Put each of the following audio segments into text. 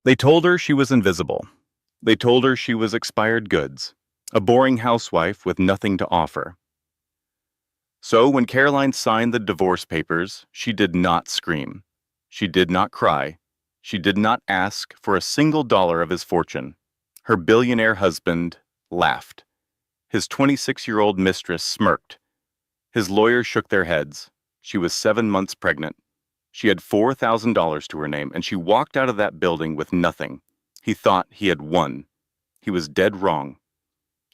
They told her she was invisible. They told her she was expired goods, a boring housewife with nothing to offer. So when Caroline signed the divorce papers, she did not scream. She did not cry. She did not ask for a single dollar of his fortune. Her billionaire husband laughed. His 26-year-old mistress smirked. His lawyers shook their heads. She was 7 months pregnant. She had $4,000 to her name, and she walked out of that building with nothing. He thought he had won. He was dead wrong.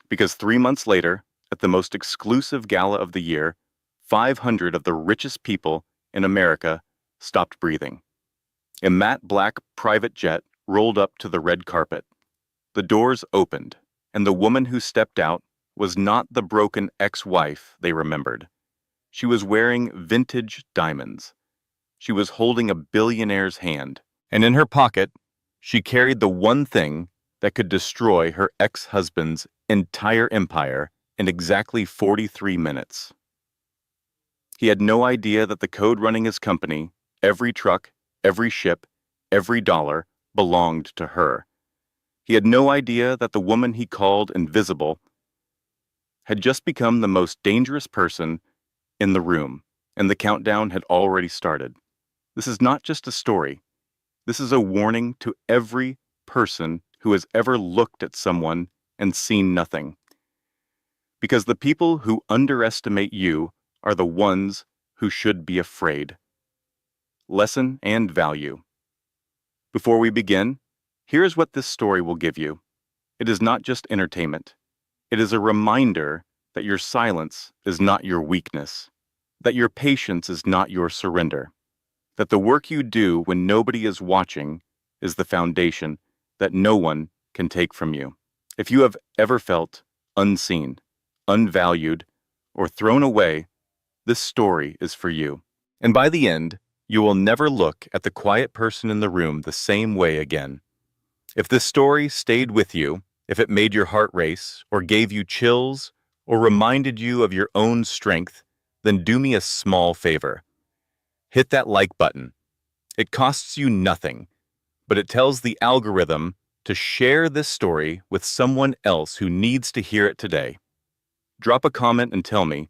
Because 3 months later, at the most exclusive gala of the year, 500 of the richest people in America stopped breathing. A matte black private jet rolled up to the red carpet. The doors opened, and the woman who stepped out was not the broken ex-wife they remembered. She was wearing vintage diamonds. She was holding a billionaire's hand, and in her pocket, she carried the one thing that could destroy her ex-husband's entire empire in exactly 43 minutes. He had no idea that the code running his company, every truck, every ship, every dollar, belonged to her. He had no idea that the woman he called invisible had just become the most dangerous person in the room, and the countdown had already started. This is not just a story. This is a warning to every person who has ever looked at someone and seen nothing. Because the people who underestimate you are the ones who should be afraid. Lesson and value. Before we begin, here is what this story will give you. It is not just entertainment. It is a reminder that your silence is not your weakness, that your patience is not your surrender, that the work you do when nobody is watching is the foundation that no one can take from you. If you have ever felt unseen, unvalued, or thrown away, this story is for you. And by the end, you will never look at the quiet person in the room the same way again. If this story stayed with you, if it made your heart race, or gave you chills, or reminded you of your own strength, then do me a small favor. Hit that like button. It costs you nothing, but it tells the algorithm to share this story with someone else who needs to hear it today. Drop a comment and tell me,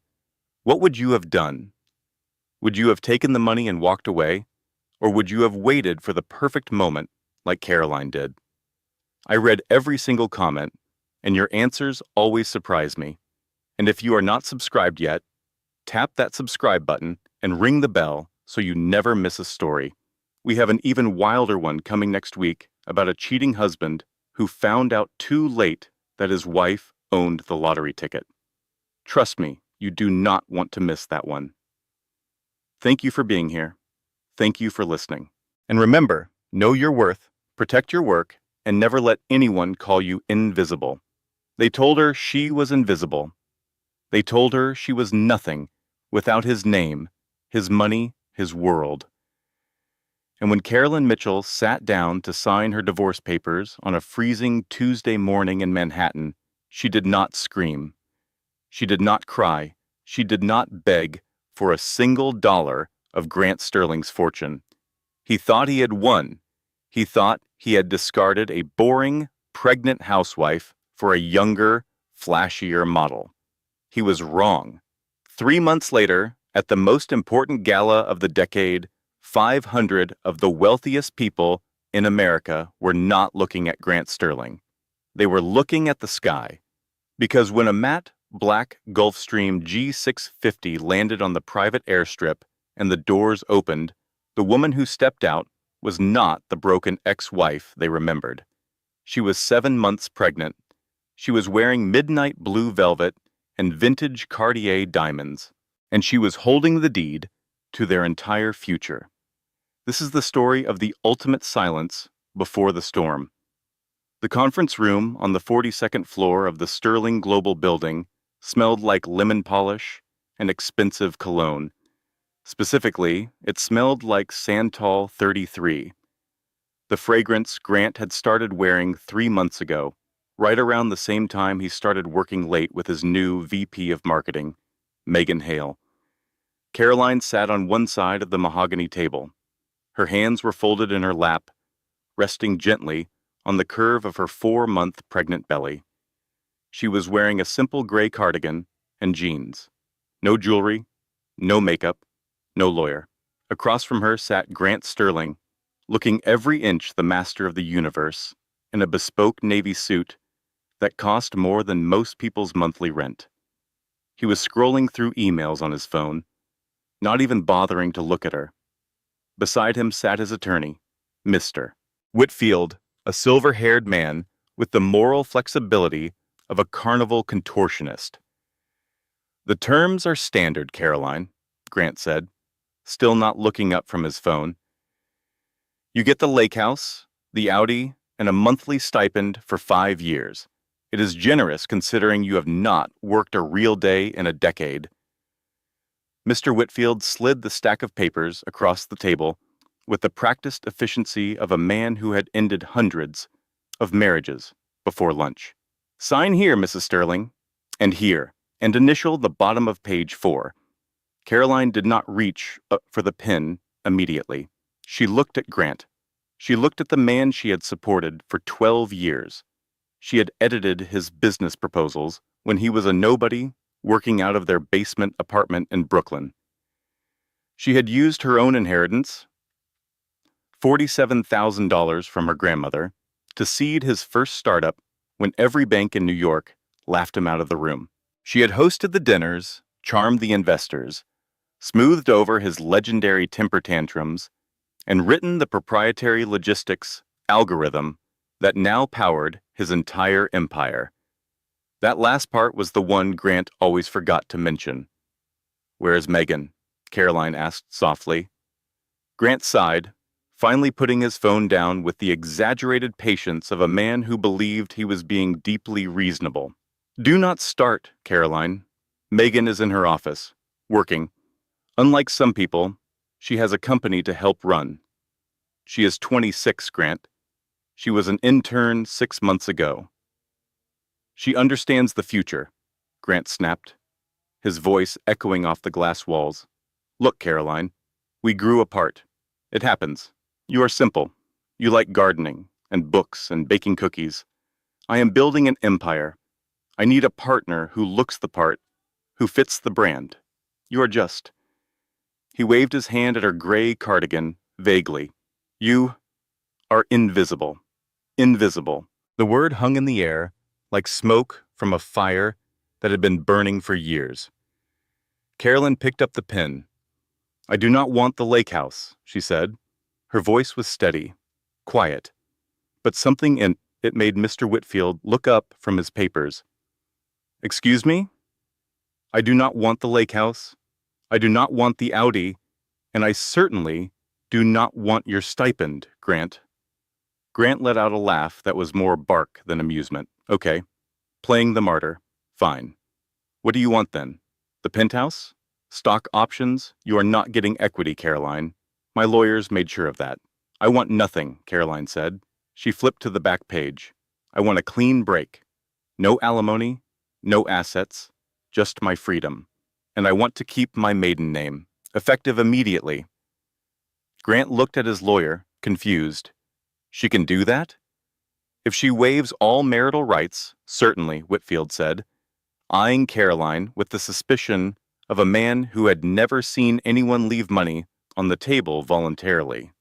what would you have done? Would you have taken the money and walked away? Or would you have waited for the perfect moment like Caroline did? I read every single comment, and your answers always surprise me. And if you are not subscribed yet, tap that subscribe button and ring the bell so you never miss a story. We have an even wilder one coming next week about a cheating husband who found out too late that his wife owned the lottery ticket. Trust me, you do not want to miss that one. Thank you for being here. Thank you for listening. And remember, know your worth, protect your work, and never let anyone call you invisible. They told her she was invisible. They told her she was nothing without his name, his money, his world. And when Carolyn Mitchell sat down to sign her divorce papers on a freezing Tuesday morning in Manhattan, she did not scream. She did not cry. She did not beg for a single dollar of Grant Sterling's fortune. He thought he had won. He thought he had discarded a boring, pregnant housewife for a younger, flashier model. He was wrong. 3 months later, at the most important gala of the decade, 500 of the wealthiest people in America were not looking at Grant Sterling. They were looking at the sky. Because when a matte black Gulfstream G650 landed on the private airstrip and the doors opened, the woman who stepped out was not the broken ex-wife they remembered. She was 7 months pregnant. She was wearing midnight blue velvet and vintage Cartier diamonds, and she was holding the deed to their entire future. This is the story of the ultimate silence before the storm. The conference room on the 42nd floor of the Sterling Global Building smelled like lemon polish and expensive cologne. Specifically, it smelled like Santal 33, the fragrance Grant had started wearing 3 months ago, right around the same time he started working late with his new VP of Marketing, Megan Hale. Caroline sat on one side of the mahogany table. Her hands were folded in her lap, resting gently on the curve of her 4-month pregnant belly. She was wearing a simple gray cardigan and jeans. No jewelry, no makeup, no lawyer. Across from her sat Grant Sterling, looking every inch the master of the universe, in a bespoke navy suit that cost more than most people's monthly rent. He was scrolling through emails on his phone, not even bothering to look at her. Beside him sat his attorney, Mr. Whitfield, a silver-haired man with the moral flexibility of a carnival contortionist. "The terms are standard, Caroline," Grant said, still not looking up from his phone. "You get the lake house, the Audi, and a monthly stipend for 5 years. It is generous considering you have not worked a real day in a decade." Mr. Whitfield slid the stack of papers across the table with the practiced efficiency of a man who had ended hundreds of marriages before lunch. "Sign here, Mrs. Sterling, and here, and initial the bottom of page 4. Caroline did not reach for the pen immediately. She looked at Grant. She looked at the man she had supported for 12 years. She had edited his business proposals when he was a nobody working out of their basement apartment in Brooklyn. She had used her own inheritance, $47,000 from her grandmother, to seed his first startup when every bank in New York laughed him out of the room. She had hosted the dinners, charmed the investors, smoothed over his legendary temper tantrums, and written the proprietary logistics algorithm that now powered his entire empire. That last part was the one Grant always forgot to mention. "Where is Megan?" Caroline asked softly. Grant sighed, finally putting his phone down with the exaggerated patience of a man who believed he was being deeply reasonable. "Do not start, Caroline. Megan is in her office, working. Unlike some people, she has a company to help run. She is 26, Grant. She was an intern 6 months ago." "She understands the future," Grant snapped, his voice echoing off the glass walls. "Look, Caroline, we grew apart. It happens. You are simple. You like gardening and books and baking cookies. I am building an empire. I need a partner who looks the part, who fits the brand. You are just." He waved his hand at her gray cardigan, vaguely. "You are invisible. Invisible." The word hung in the air, like smoke from a fire that had been burning for years. Carolyn picked up the pen. "I do not want the lake house," she said. Her voice was steady, quiet, but something in it made Mr. Whitfield look up from his papers. "Excuse me? I do not want the lake house. I do not want the Audi, and I certainly do not want your stipend, Grant." Grant let out a laugh that was more bark than amusement. "Okay. Playing the martyr. Fine. What do you want then? The penthouse? Stock options? You are not getting equity, Caroline. My lawyers made sure of that." "I want nothing," Caroline said. She flipped to the back page. "I want a clean break. No alimony, no assets, just my freedom. And I want to keep my maiden name, effective immediately." Grant looked at his lawyer, confused. "She can do that?" "If she waives all marital rights, certainly," Whitfield said, eyeing Caroline with the suspicion of a man who had never seen anyone leave money on the table voluntarily.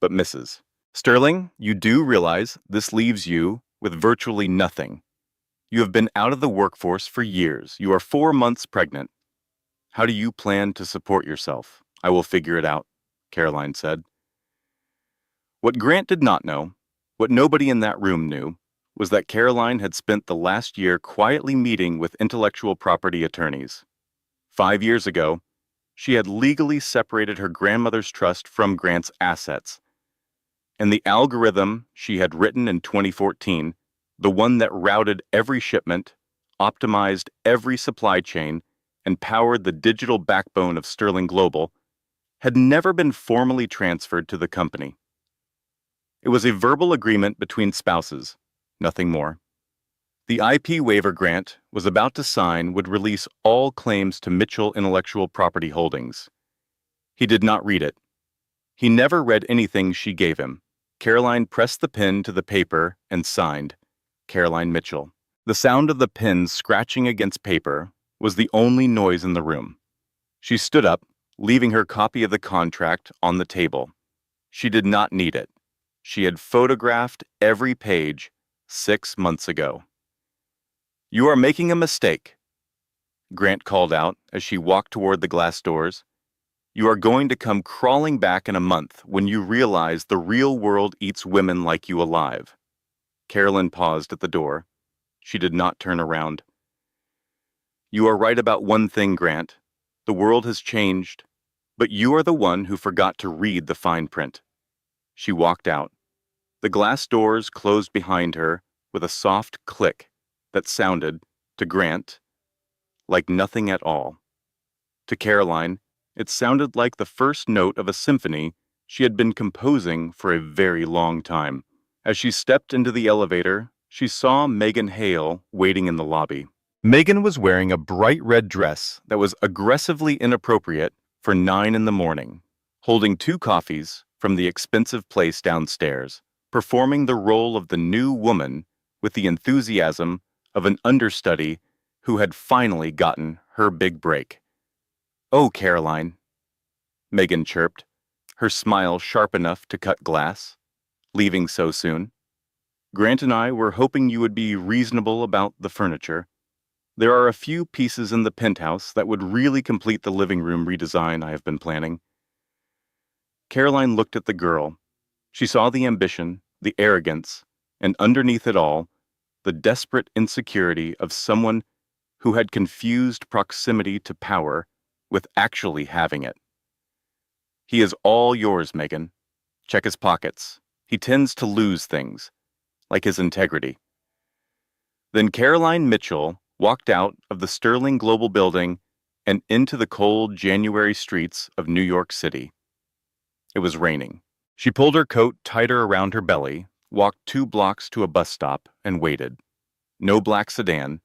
"But Mrs. Sterling, you do realize this leaves you with virtually nothing. You have been out of the workforce for years. You are 4 months pregnant. How do you plan to support yourself?" "I will figure it out," Caroline said. What Grant did not know, what nobody in that room knew, was that Caroline had spent the last year quietly meeting with intellectual property attorneys. 5 years ago, she had legally separated her grandmother's trust from Grant's assets, and the algorithm she had written in 2014, the one that routed every shipment, optimized every supply chain, and powered the digital backbone of Sterling Global, had never been formally transferred to the company. It was a verbal agreement between spouses, nothing more. The IP waiver Grant was about to sign would release all claims to Mitchell Intellectual Property Holdings. He did not read it. He never read anything she gave him. Caroline pressed the pen to the paper and signed, Caroline Mitchell. The sound of the pen scratching against paper was the only noise in the room. She stood up, leaving her copy of the contract on the table. She did not need it. She had photographed every page 6 months ago. "You are making a mistake," Grant called out as she walked toward the glass doors. "You are going to come crawling back in a month when you realize the real world eats women like you alive." Carolyn paused at the door. She did not turn around. "You are right about one thing, Grant. The world has changed, but you are the one who forgot to read the fine print." She walked out. The glass doors closed behind her with a soft click that sounded, to Grant, like nothing at all. To Caroline, it sounded like the first note of a symphony she had been composing for a very long time. As she stepped into the elevator, she saw Megan Hale waiting in the lobby. Megan was wearing a bright red dress that was aggressively inappropriate for 9 in the morning, holding 2 coffees from the expensive place downstairs, performing the role of the new woman with the enthusiasm of an understudy who had finally gotten her big break. "Oh, Caroline," Megan chirped, her smile sharp enough to cut glass. "Leaving so soon? Grant and I were hoping you would be reasonable about the furniture. There are a few pieces in the penthouse that would really complete the living room redesign I have been planning." Caroline looked at the girl. She saw the ambition, the arrogance, and underneath it all, the desperate insecurity of someone who had confused proximity to power with actually having it. "He is all yours, Megan. Check his pockets. He tends to lose things, like his integrity." Then Caroline Mitchell walked out of the Sterling Global Building and into the cold January streets of New York City. It was raining. She pulled her coat tighter around her belly, walked 2 blocks to a bus stop, and waited. No black sedan,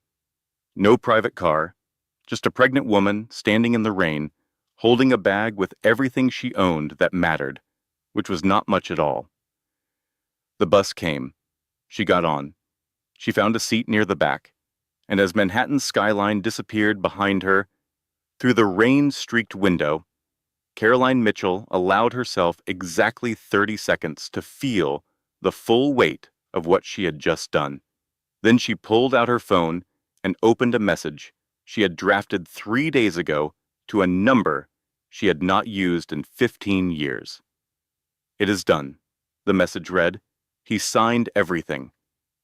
no private car, just a pregnant woman standing in the rain, holding a bag with everything she owned that mattered, which was not much at all. The bus came. She got on. She found a seat near the back, and as Manhattan's skyline disappeared behind her, through the rain-streaked window, Caroline Mitchell allowed herself exactly 30 seconds to feel the full weight of what she had just done. Then she pulled out her phone and opened a message she had drafted 3 days ago to a number she had not used in 15 years. "It is done," the message read. "He signed everything.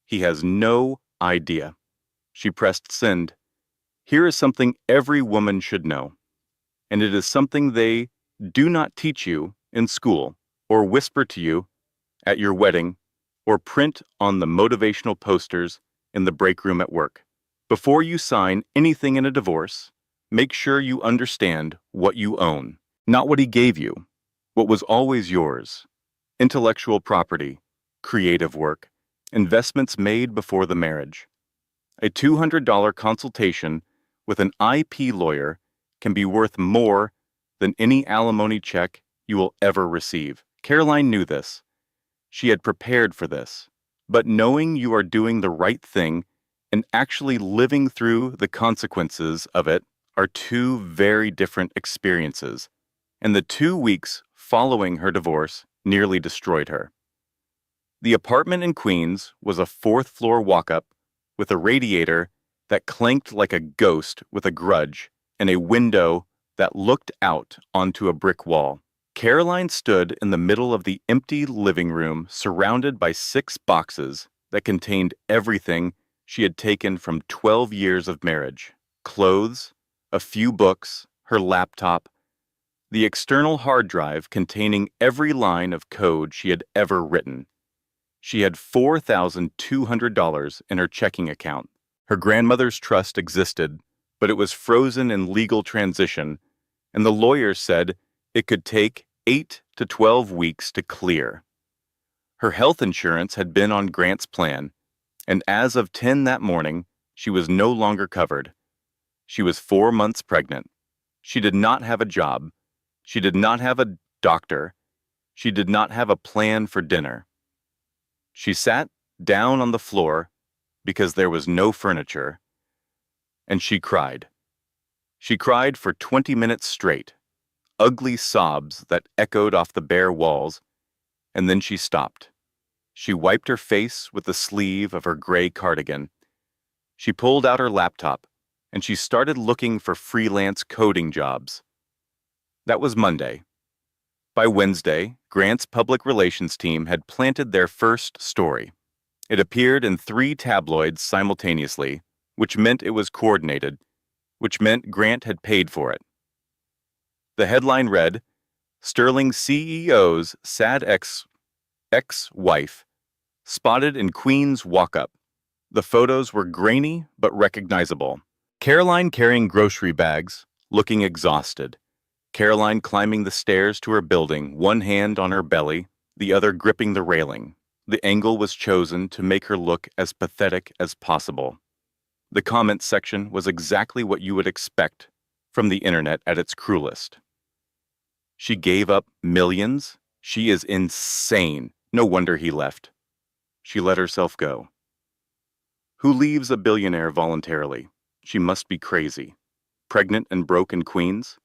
He has no idea." She pressed send. Here is something every woman should know, and it is something they do not teach you in school, or whisper to you at your wedding, or print on the motivational posters in the break room at work. Before you sign anything in a divorce, make sure you understand what you own, not what he gave you, what was always yours: intellectual property, creative work, investments made before the marriage. A $200 consultation with an IP lawyer can be worth more than any alimony check you will ever receive. Caroline knew this. She had prepared for this. But knowing you are doing the right thing and actually living through the consequences of it are 2 very different experiences, and the 2 weeks following her divorce nearly destroyed her. The apartment in Queens was a 4th-floor walk-up with a radiator that clanked like a ghost with a grudge and a window that looked out onto a brick wall. Caroline stood in the middle of the empty living room surrounded by 6 boxes that contained everything she had taken from 12 years of marriage: clothes, a few books, her laptop, the external hard drive containing every line of code she had ever written. She had $4,200 in her checking account. Her grandmother's trust existed, but it was frozen in legal transition, and the lawyer said it could take 8 to 12 weeks to clear. Her health insurance had been on Grant's plan, and as of 10 that morning, she was no longer covered. She was 4 months pregnant. She did not have a job. She did not have a doctor. She did not have a plan for dinner. She sat down on the floor because there was no furniture, and she cried. She cried for 20 minutes straight, ugly sobs that echoed off the bare walls, and then she stopped. She wiped her face with the sleeve of her gray cardigan. She pulled out her laptop, and she started looking for freelance coding jobs. That was Monday. By Wednesday, Grant's public relations team had planted their first story. It appeared in 3 tabloids simultaneously, which meant it was coordinated, which meant Grant had paid for it. The headline read, Sterling CEO's sad ex-wife spotted in Queens walk-up. The photos were grainy but recognizable. Caroline carrying grocery bags, looking exhausted. Caroline climbing the stairs to her building, one hand on her belly, the other gripping the railing. The angle was chosen to make her look as pathetic as possible. The comments section was exactly what you would expect from the internet at its cruelest. She gave up millions? She is insane. No wonder he left. She let herself go. Who leaves a billionaire voluntarily? She must be crazy. Pregnant and broke in Queens?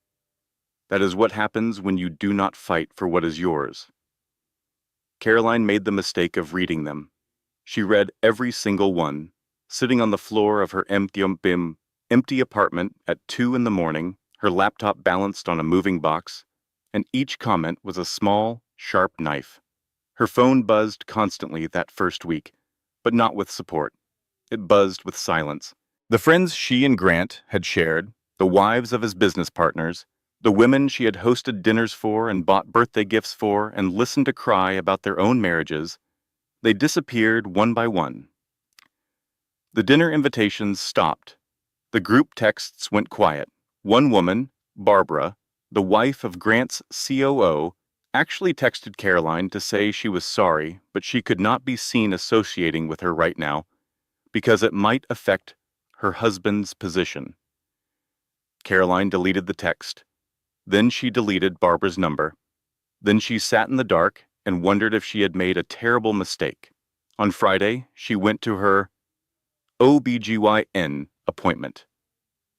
That is what happens when you do not fight for what is yours. Caroline made the mistake of reading them. She read every single one, sitting on the floor of her empty apartment at 2 a.m, her laptop balanced on a moving box, and each comment was a small, sharp knife. Her phone buzzed constantly that first week, but not with support. It buzzed with silence. The friends she and Grant had shared, the wives of his business partners, the women she had hosted dinners for and bought birthday gifts for and listened to cry about their own marriages, they disappeared one by one. The dinner invitations stopped. The group texts went quiet. One woman, Barbara, the wife of Grant's COO, actually texted Caroline to say she was sorry, but she could not be seen associating with her right now because it might affect her husband's position. Caroline deleted the text. Then she deleted Barbara's number. Then she sat in the dark and wondered if she had made a terrible mistake. On Friday, she went to her OBGYN appointment.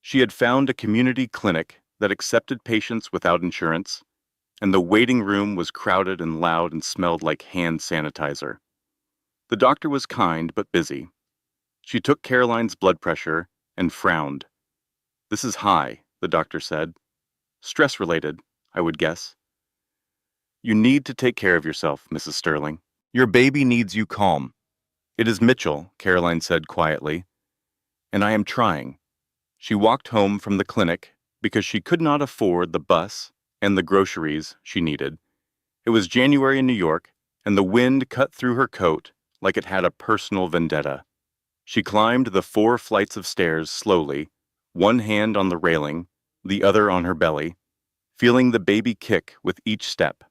She had found a community clinic that accepted patients without insurance, and the waiting room was crowded and loud and smelled like hand sanitizer. The doctor was kind but busy. She took Caroline's blood pressure and frowned. "This is high," the doctor said. "Stress-related, I would guess." "You need to take care of yourself, Mrs. Sterling. Your baby needs you calm." "It is Mitchell," Caroline said quietly, "and I am trying." She walked home from the clinic because she could not afford the bus and the groceries she needed. It was January in New York, and the wind cut through her coat like it had a personal vendetta. She climbed the 4 flights of stairs slowly, one hand on the railing, the other on her belly, feeling the baby kick with each step.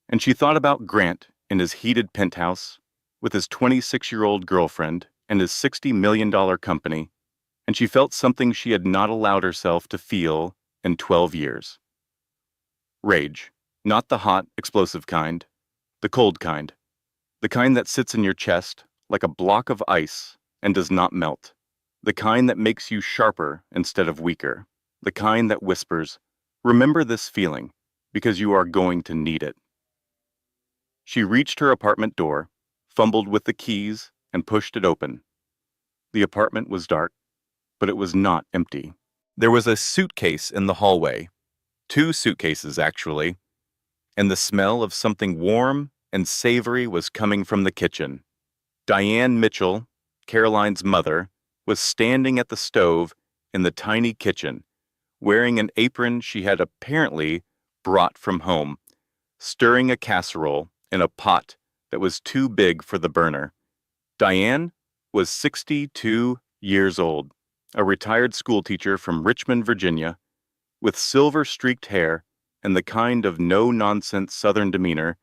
And she thought about Grant in his heated penthouse, with his 26-year-old girlfriend and his $60 million company, and she felt something she had not allowed herself to feel in 12 years. Rage, not the hot, explosive kind, the cold kind, the kind that sits in your chest like a block of ice and does not melt, the kind that makes you sharper instead of weaker, the kind that whispers, "Remember this feeling, because you are going to need it." She reached her apartment door, fumbled with the keys, and pushed it open. The apartment was dark, but it was not empty. There was a suitcase in the hallway, 2 suitcases actually, and the smell of something warm and savory was coming from the kitchen. Diane Mitchell, Caroline's mother, was standing at the stove in the tiny kitchen, wearing an apron she had apparently brought from home, stirring a casserole in a pot that was too big for the burner. Diane was 62 years old, a retired schoolteacher from Richmond, Virginia, with silver-streaked hair and the kind of no-nonsense Southern demeanor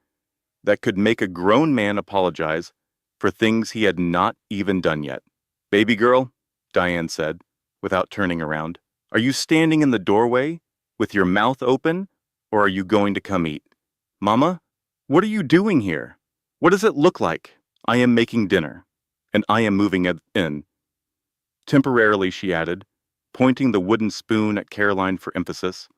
that could make a grown man apologize for things he had not even done yet. "Baby girl," Diane said, without turning around, "are you standing in the doorway with your mouth open, or are you going to come eat?" "Mama, what are you doing here?" What does it look like? I am making dinner, and I am moving it in. Temporarily, she added, pointing the wooden spoon at Caroline for emphasis.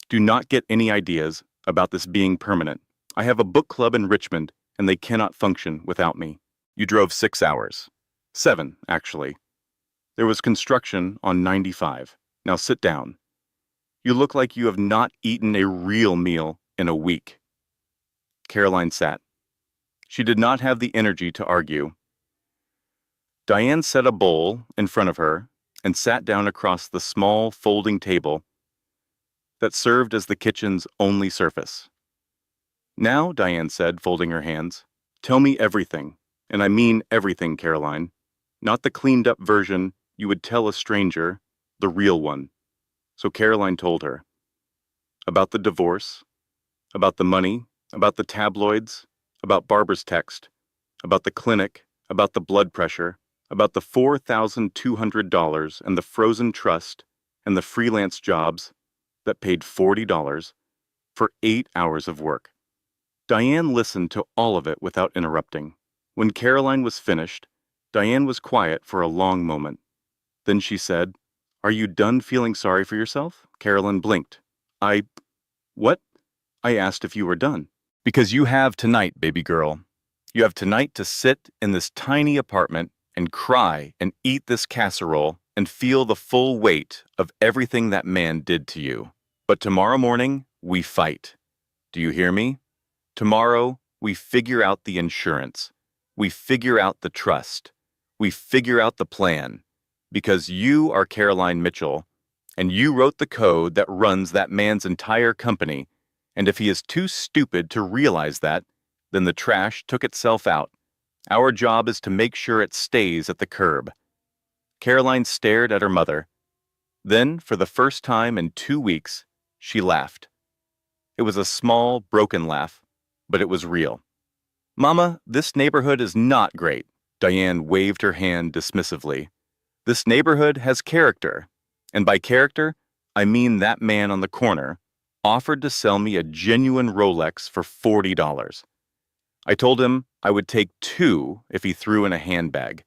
Do not get any ideas about this being permanent. I have a book club in Richmond, and they cannot function without me. You drove 6 hours. 7, actually. There was construction on 95. Now sit down. You look like you have not eaten a real meal in a week. Caroline sat. She did not have the energy to argue. Diane set a bowl in front of her and sat down across the small folding table that served as the kitchen's only surface. Now, Diane said, folding her hands, tell me everything, and I mean everything, Caroline. Not the cleaned-up version you would tell a stranger, the real one. So Caroline told her. About the divorce, about the money, about the tabloids, about Barbara's text, about the clinic, about the blood pressure, about the $4,200 and the frozen trust and the freelance jobs that paid $40 for 8 hours of work. Diane listened to all of it without interrupting. When Caroline was finished, Diane was quiet for a long moment. Then she said, Are you done feeling sorry for yourself? Caroline blinked. What? I asked if you were done. Because you have tonight, baby girl. You have tonight to sit in this tiny apartment and cry and eat this casserole and feel the full weight of everything that man did to you. But tomorrow morning, we fight. Do you hear me? Tomorrow, we figure out the insurance. We figure out the trust. We figure out the plan. Because you are Caroline Mitchell, and you wrote the code that runs that man's entire company, and if he is too stupid to realize that, then the trash took itself out. Our job is to make sure it stays at the curb. Caroline stared at her mother. Then, for the first time in 2 weeks, she laughed. It was a small, broken laugh, but it was real. Mama, this neighborhood is not great. Diane waved her hand dismissively. This neighborhood has character, and by character, I mean that man on the corner offered to sell me a genuine Rolex for $40. I told him I would take 2 if he threw in a handbag.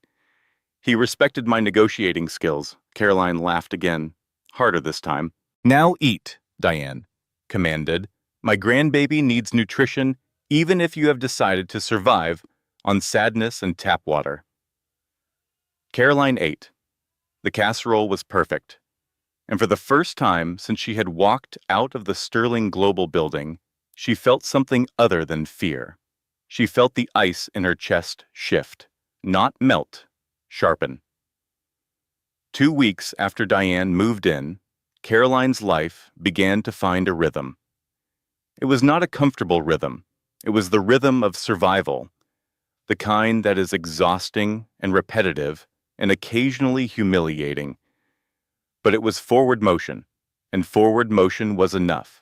He respected my negotiating skills. Caroline laughed again, harder this time. Now eat, Diane commanded. My grandbaby needs nutrition even if you have decided to survive on sadness and tap water. Caroline ate. The casserole was perfect. And for the first time since she had walked out of the Sterling Global building, she felt something other than fear. She felt the ice in her chest shift, not melt, sharpen. 2 weeks after Diane moved in, Caroline's life began to find a rhythm. It was not a comfortable rhythm. It was the rhythm of survival, the kind that is exhausting and repetitive and occasionally humiliating. But it was forward motion, and forward motion was enough.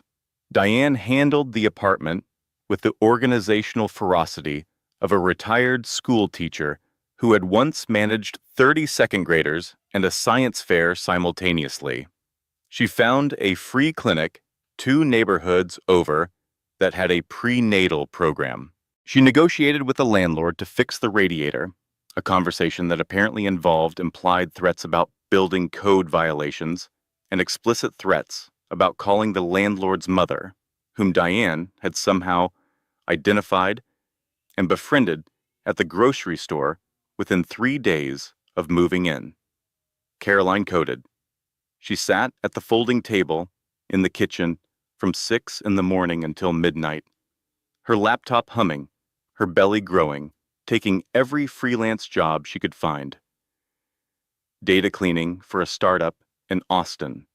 Diane handled the apartment with the organizational ferocity of a retired school teacher who had once managed 30 second graders and a science fair simultaneously. She found a free clinic 2 neighborhoods over that had a prenatal program. She negotiated with the landlord to fix the radiator, a conversation that apparently involved implied threats about building code violations and explicit threats about calling the landlord's mother, whom Diane had somehow identified and befriended at the grocery store within 3 days of moving in. Caroline coded. She sat at the folding table in the kitchen from 6 in the morning until midnight, her laptop humming, her belly growing, taking every freelance job she could find. Data cleaning for a startup in Austin,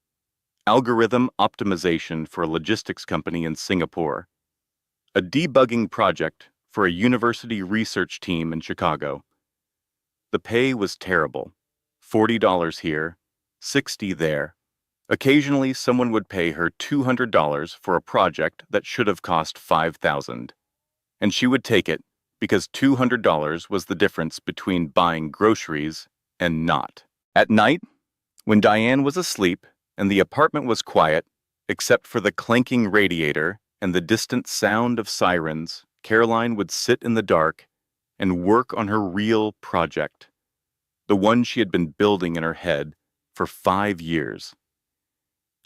algorithm optimization for a logistics company in Singapore, a debugging project for a university research team in Chicago. The pay was terrible, $40 here, $60 there. Occasionally, someone would pay her $200 for a project that should have cost $5,000, and she would take it because $200 was the difference between buying groceries and not. At night, when Diane was asleep and the apartment was quiet, except for the clanking radiator and the distant sound of sirens Caroline would sit in the dark and work on her real project, the one she had been building in her head for 5 years.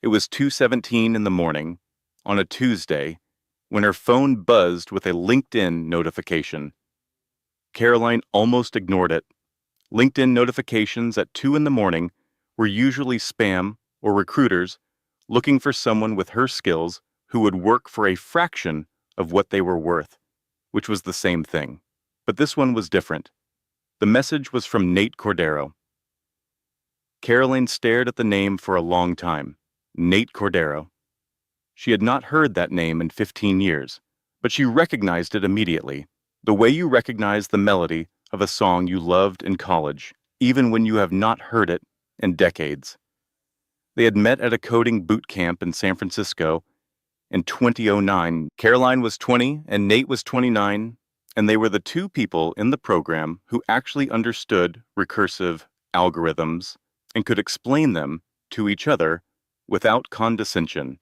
It was 2:17 in the morning on a Tuesday when her phone buzzed with a LinkedIn notification. Caroline almost ignored it. LinkedIn notifications at 2 in the morning were usually spam or recruiters looking for someone with her skills who would work for a fraction of what they were worth, which was the same thing. But this one was different. The message was from Nate Cordero. Caroline stared at the name for a long time. Nate Cordero. She had not heard that name in 15 years, but she recognized it immediately, the way you recognize the melody of a song you loved in college, even when you have not heard it in decades. They had met at a coding boot camp in San Francisco in 2009. Caroline was 20 and Nate was 29, and they were the two people in the program who actually understood recursive algorithms and could explain them to each other without condescension.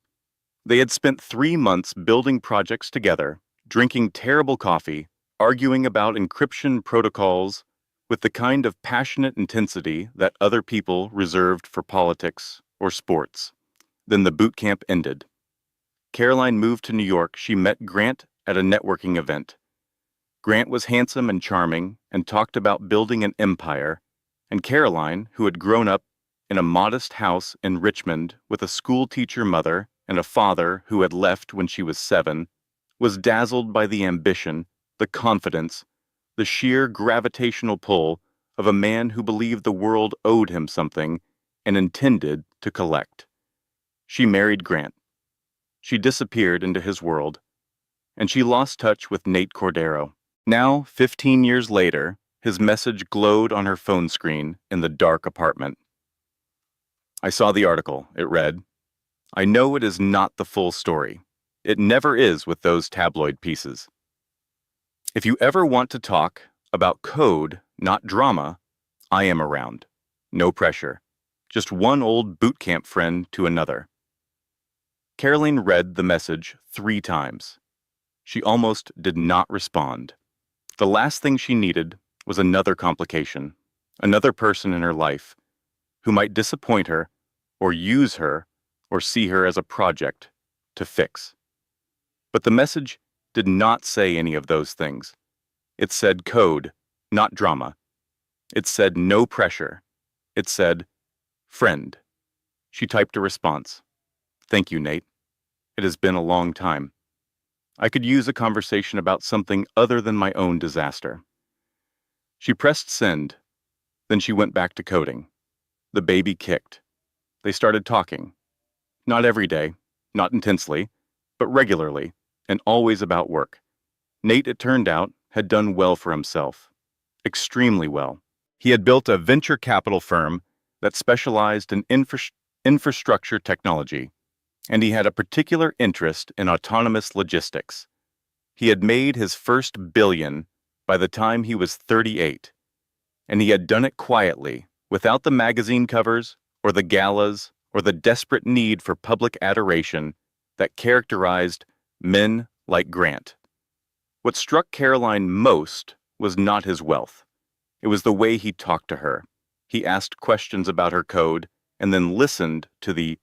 They had spent 3 months building projects together, drinking terrible coffee, arguing about encryption protocols with the kind of passionate intensity that other people reserved for politics or sports. Then the boot camp ended. Caroline moved to New York. She met Grant at a networking event. Grant was handsome and charming and talked about building an empire, and Caroline, who had grown up in a modest house in Richmond with a schoolteacher mother and a father who had left when she was 7, was dazzled by the ambition, the confidence, the sheer gravitational pull of a man who believed the world owed him something and intended to collect. She married Grant. She disappeared into his world, and she lost touch with Nate Cordero. Now, 15 years later, his message glowed on her phone screen in the dark apartment. I saw the article. It read, "I know it is not the full story. It never is with those tabloid pieces. If you ever want to talk about code, not drama, I am around. No pressure. Just one old boot camp friend to another." Caroline read the message 3 times. She almost did not respond. The last thing she needed was another complication, another person in her life who might disappoint her or use her or see her as a project to fix. But the message did not say any of those things. It said code, not drama. It said no pressure. It said, friend. She typed a response. "Thank you, Nate. It has been a long time. I could use a conversation about something other than my own disaster." She pressed send. Then she went back to coding. The baby kicked. They started talking. Not every day, not intensely, but regularly, and always about work. Nate, it turned out, had done well for himself. Extremely well. He had built a venture capital firm that specialized in infrastructure technology, and he had a particular interest in autonomous logistics. He had made his first billion by the time he was 38, and he had done it quietly, without the magazine covers or the galas or the desperate need for public adoration that characterized men like Grant. What struck Caroline most was not his wealth. It was the way he talked to her. He asked questions about her code and then listened to the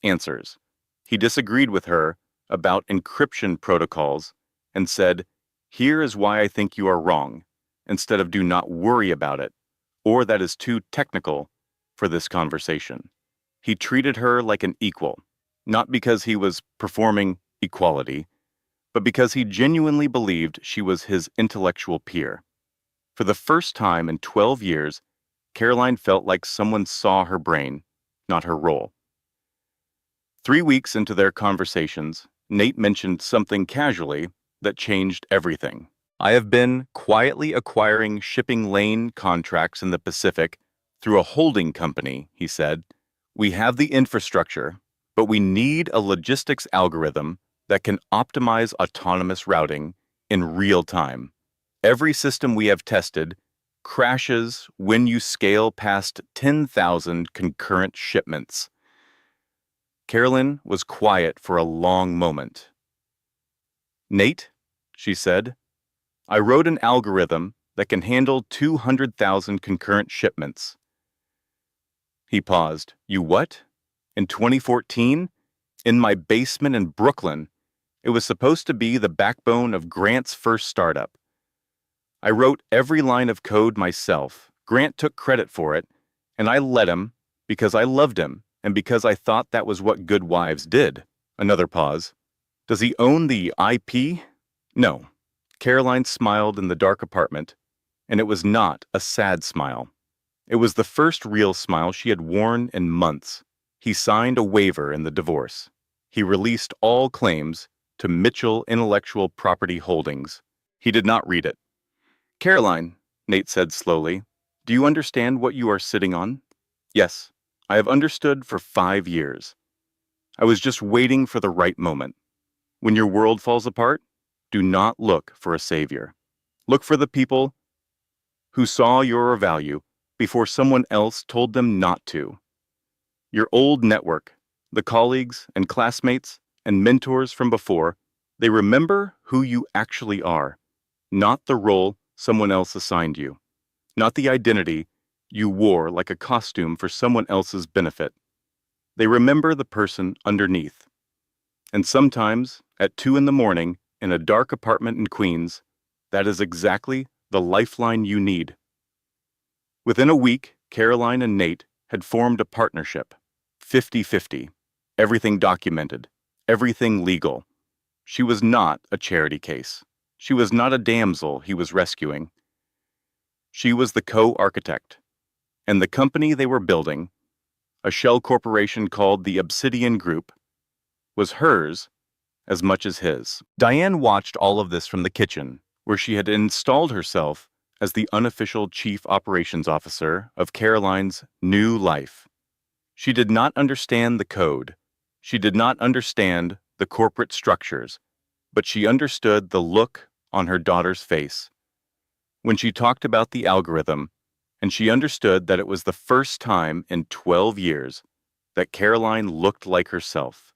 answers. He disagreed with her about encryption protocols and said, "Here is why I think you are wrong," instead of "do not worry about it," or "that is too technical for this conversation." He treated her like an equal, not because he was performing equality, but because he genuinely believed she was his intellectual peer. For the first time in 12 years, Caroline felt like someone saw her brain, not her role. 3 weeks into their conversations, Nate mentioned something casually that changed everything. "I have been quietly acquiring shipping lane contracts in the Pacific through a holding company," he said. "We have the infrastructure, but we need a logistics algorithm that can optimize autonomous routing in real time. Every system we have tested crashes when you scale past 10,000 concurrent shipments." Caroline was quiet for a long moment. "Nate, she said. I wrote an algorithm that can handle 200,000 concurrent shipments. He paused. You what? In 2014? In my basement in Brooklyn. It was supposed to be the backbone of Grant's first startup. I wrote every line of code myself. Grant took credit for it, and I let him because I loved him and because I thought that was what good wives did. Another pause. Does he own the IP? No. Caroline smiled in the dark apartment, and it was not a sad smile. It was the first real smile she had worn in months. He signed a waiver in the divorce. He released all claims to Mitchell Intellectual Property Holdings. He did not read it. Caroline, Nate said slowly, do you understand what you are sitting on? Yes, I have understood for 5 years. I was just waiting for the right moment. When your world falls apart, do not look for a savior. Look for the people who saw your value before someone else told them not to. Your old network, the colleagues and classmates and mentors from before, they remember who you actually are, not the role someone else assigned you, not the identity you wore like a costume for someone else's benefit. They remember the person underneath. And sometimes, at 2 in the morning, in a dark apartment in Queens, that is exactly the lifeline you need. Within a week, Caroline and Nate had formed a partnership, 50-50, everything documented, everything legal. She was not a charity case. She was not a damsel he was rescuing. She was the co-architect, and the company they were building, a shell corporation called the Obsidian Group, was hers as much as his. Diane watched all of this from the kitchen, where she had installed herself as the unofficial chief operations officer of Caroline's new life. She did not understand the code. She did not understand the corporate structures, but she understood the look on her daughter's face when she talked about the algorithm, and she understood that it was the first time in 12 years that Caroline looked like herself.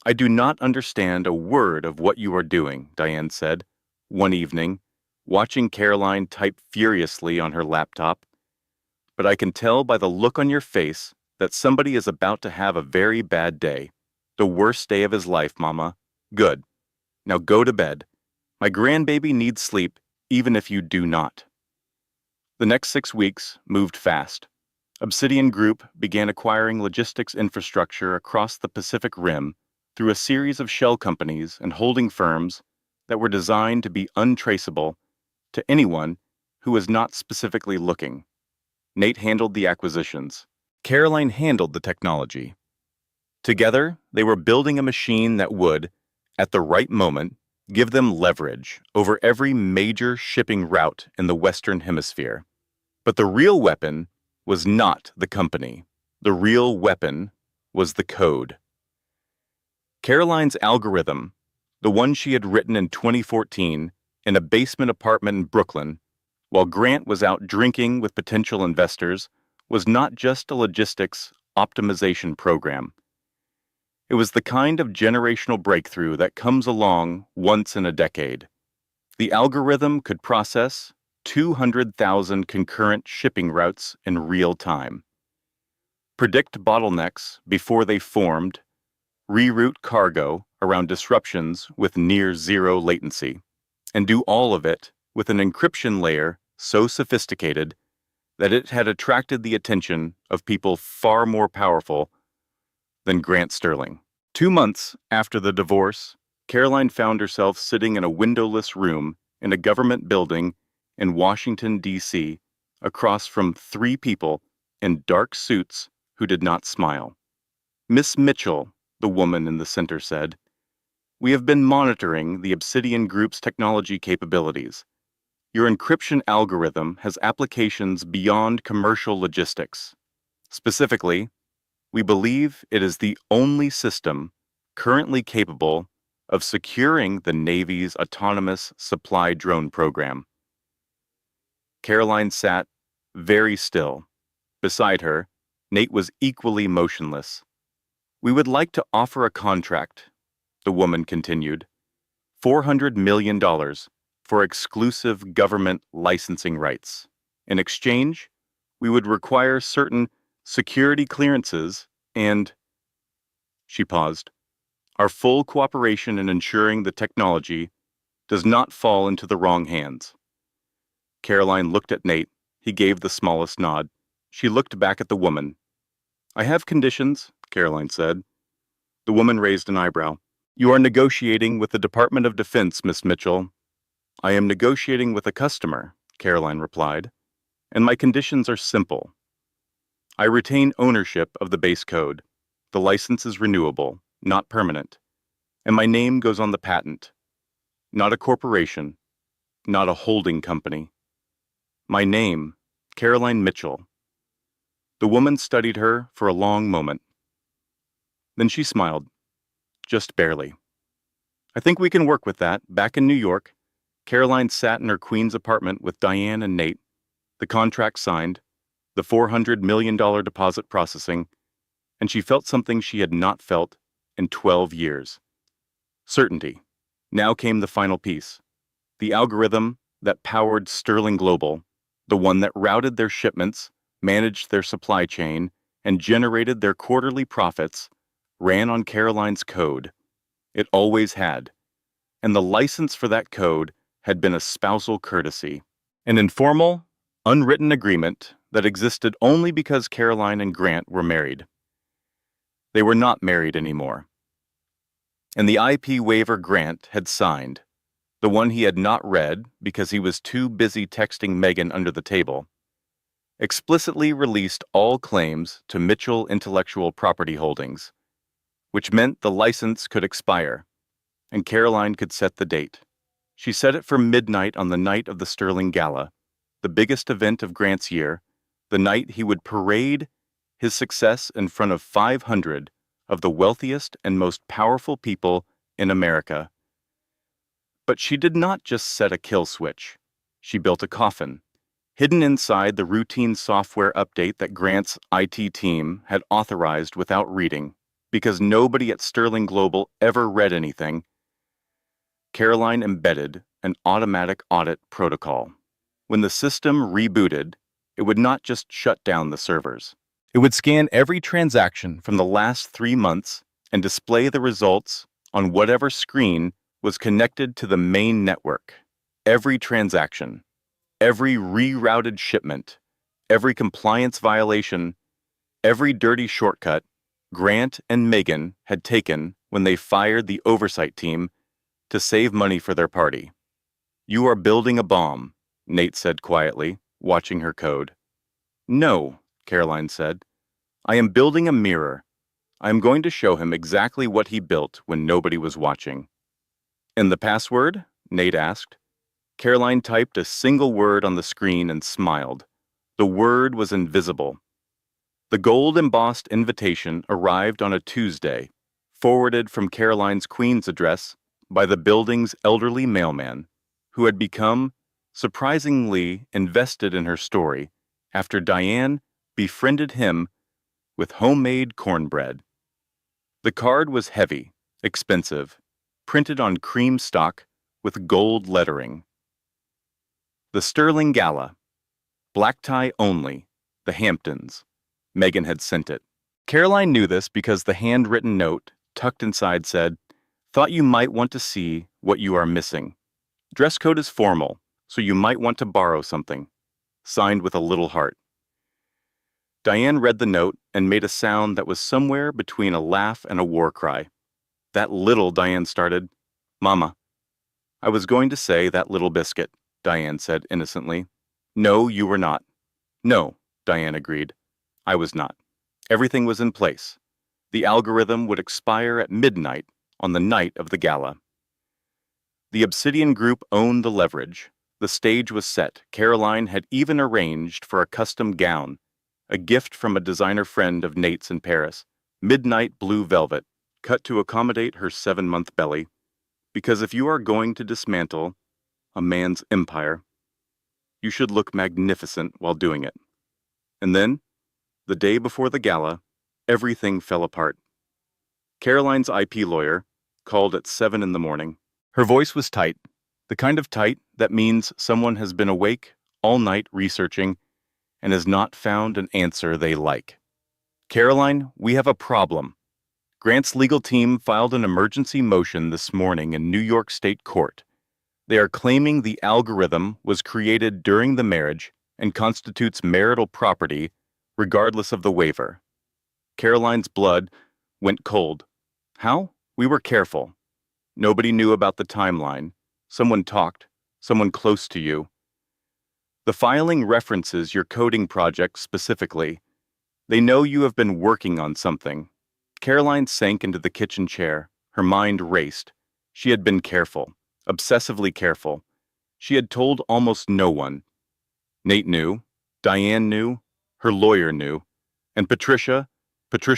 I do not understand a word of what you are doing, Diane said, one evening, watching Caroline type furiously on her laptop. But I can tell by the look on your face that somebody is about to have a very bad day. The worst day of his life, Mama. Good. Now go to bed. My grandbaby needs sleep, even if you do not. The next 6 weeks moved fast. Obsidian Group began acquiring logistics infrastructure across the Pacific Rim through a series of shell companies and holding firms that were designed to be untraceable to anyone who was not specifically looking. Nate handled the acquisitions. Caroline handled the technology. Together, they were building a machine that would, at the right moment, give them leverage over every major shipping route in the Western Hemisphere. But the real weapon was not the company. The real weapon was the code. Caroline's algorithm, the one she had written in 2014 in a basement apartment in Brooklyn, while Grant was out drinking with potential investors, was not just a logistics optimization program. It was the kind of generational breakthrough that comes along once in a decade. The algorithm could process 200,000 concurrent shipping routes in real time, predict bottlenecks before they formed, reroute cargo around disruptions with near zero latency, and do all of it with an encryption layer so sophisticated that it had attracted the attention of people far more powerful than Grant Sterling. 2 months after the divorce, Caroline found herself sitting in a windowless room in a government building in Washington, D.C., across from 3 people in dark suits who did not smile. Miss Mitchell, the woman in the center said, we have been monitoring the Obsidian Group's technology capabilities. Your encryption algorithm has applications beyond commercial logistics. Specifically, we believe it is the only system currently capable of securing the Navy's autonomous supply drone program. Caroline sat very still. Beside her, Nate was equally motionless. We would like to offer a contract, the woman continued, $400 million for exclusive government licensing rights. In exchange, we would require certain security clearances and, she paused, our full cooperation in ensuring the technology does not fall into the wrong hands. Caroline looked at Nate. He gave the smallest nod. She looked back at the woman. I have conditions, Caroline said. The woman raised an eyebrow. You are negotiating with the Department of Defense, Miss Mitchell. I am negotiating with a customer, Caroline replied, and my conditions are simple. I retain ownership of the base code. The license is renewable, not permanent, and my name goes on the patent. Not a corporation, not a holding company. My name, Caroline Mitchell. The woman studied her for a long moment. Then she smiled, just barely. I think we can work with that. Back in New York, Caroline sat in her Queens apartment with Diane and Nate, the contract signed, the $400 million deposit processing, and she felt something she had not felt in 12 years. Certainty. Now came the final piece. The algorithm that powered Sterling Global, the one that routed their shipments, managed their supply chain, and generated their quarterly profits, ran on Caroline's code. It always had. And the license for that code had been a spousal courtesy, an informal, unwritten agreement that existed only because Caroline and Grant were married. They were not married anymore. And the IP waiver Grant had signed, the one he had not read because he was too busy texting Megan under the table, explicitly released all claims to Mitchell Intellectual Property Holdings, which meant the license could expire, and Caroline could set the date. She set it for midnight on the night of the Sterling Gala, the biggest event of Grant's year, the night he would parade his success in front of 500 of the wealthiest and most powerful people in America. But she did not just set a kill switch. She built a coffin, hidden inside the routine software update that Grant's IT team had authorized without reading, because nobody at Sterling Global ever read anything. Caroline embedded an automatic audit protocol. When the system rebooted, it would not just shut down the servers. It would scan every transaction from the last 3 months and display the results on whatever screen was connected to the main network. Every transaction, every rerouted shipment, every compliance violation, every dirty shortcut Grant and Megan had taken when they fired the oversight team to save money for their party. You are building a bomb, Nate said quietly, watching her code. No, Caroline said. I am building a mirror. I am going to show him exactly what he built when nobody was watching. And the password? Nate asked. Caroline typed a single word on the screen and smiled. The word was invisible. The gold-embossed invitation arrived on a Tuesday, forwarded from Caroline's Queens address by the building's elderly mailman, who had become surprisingly invested in her story after Diane befriended him with homemade cornbread. The card was heavy, expensive, printed on cream stock with gold lettering. The Sterling Gala, black tie only, the Hamptons. Megan had sent it. Caroline knew this because the handwritten note, tucked inside, said, Thought you might want to see what you are missing. Dress code is formal, so you might want to borrow something. Signed with a little heart. Diane read the note and made a sound that was somewhere between a laugh and a war cry. That little, Diane started. Mama. I was going to say that little biscuit, Diane said innocently. No, you were not. No, Diane agreed. I was not. Everything was in place. The algorithm would expire at midnight on the night of the gala. The Obsidian Group owned the leverage. The stage was set. Caroline had even arranged for a custom gown, a gift from a designer friend of Nate's in Paris, midnight blue velvet, cut to accommodate her 7-month belly. Because if you are going to dismantle a man's empire, you should look magnificent while doing it. And then, the day before the gala, everything fell apart. Caroline's IP lawyer called at 7 in the morning. Her voice was tight, the kind of tight that means someone has been awake all night researching and has not found an answer they like. Caroline, we have a problem. Grant's legal team filed an emergency motion this morning in New York State Court. They are claiming the algorithm was created during the marriage and constitutes marital property, regardless of the waiver. Caroline's blood went cold. How? We were careful. Nobody knew about the timeline. Someone talked. Someone close to you. The filing references your coding project specifically. They know you have been working on something. Caroline sank into the kitchen chair. Her mind raced. She had been careful, obsessively careful. She had told almost no one. Nate knew, Diane knew, her lawyer knew, and Patricia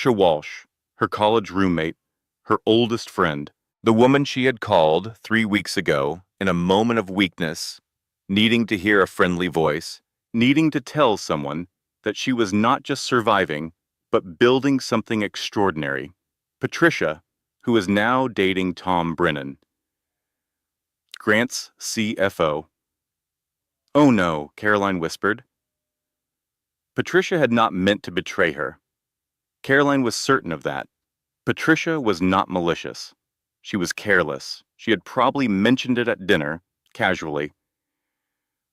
Walsh, her college roommate, her oldest friend, the woman she had called 3 weeks ago in a moment of weakness, needing to hear a friendly voice, needing to tell someone that she was not just surviving, but building something extraordinary. Patricia, who is now dating Tom Brennan, Grant's CFO. Oh no, Caroline whispered. Patricia had not meant to betray her. Caroline was certain of that. Patricia was not malicious. She was careless. She had probably mentioned it at dinner, casually.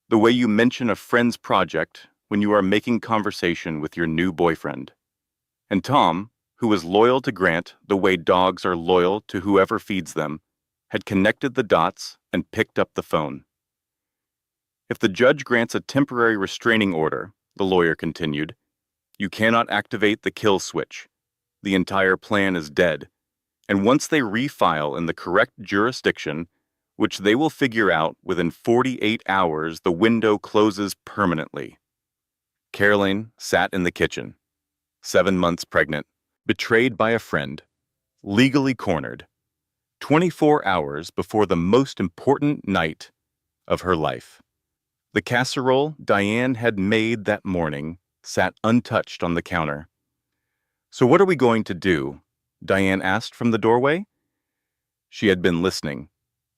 The way you mention a friend's project when you are making conversation with your new boyfriend. And Tom, who was loyal to Grant the way dogs are loyal to whoever feeds them, had connected the dots and picked up the phone. If the judge grants a temporary restraining order, the lawyer continued, you cannot activate the kill switch. The entire plan is dead. And once they refile in the correct jurisdiction, which they will figure out within 48 hours, the window closes permanently. Caroline sat in the kitchen, 7 months pregnant, betrayed by a friend, legally cornered, 24 hours before the most important night of her life. The casserole Diane had made that morning sat untouched on the counter. So what are we going to do? Diane asked from the doorway. She had been listening.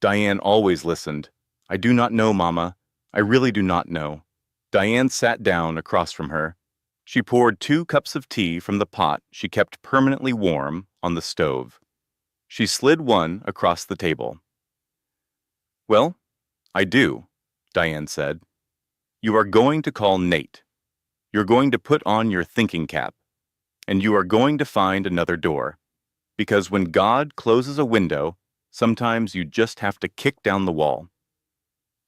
Diane always listened. I do not know, Mama. I really do not know. Diane sat down across from her. She poured 2 cups of tea from the pot she kept permanently warm on the stove. She slid one across the table. Well, I do, Diane said. You are going to call Nate. You're going to put on your thinking cap. And you are going to find another door. Because when God closes a window, sometimes you just have to kick down the wall.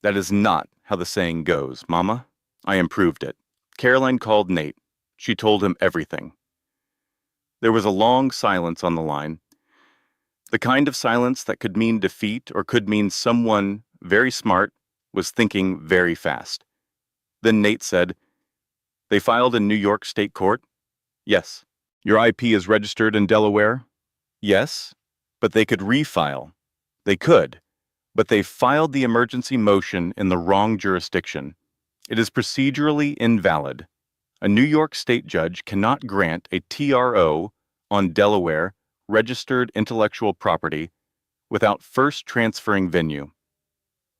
That is not how the saying goes, Mama. I improved it. Caroline called Nate. She told him everything. There was a long silence on the line. The kind of silence that could mean defeat or could mean someone very smart was thinking very fast. Then Nate said, They filed in New York State Court? Yes. Your IP is registered in Delaware? Yes, but they could refile. They could, but they filed the emergency motion in the wrong jurisdiction. It is procedurally invalid. A New York State judge cannot grant a TRO on Delaware registered intellectual property without first transferring venue.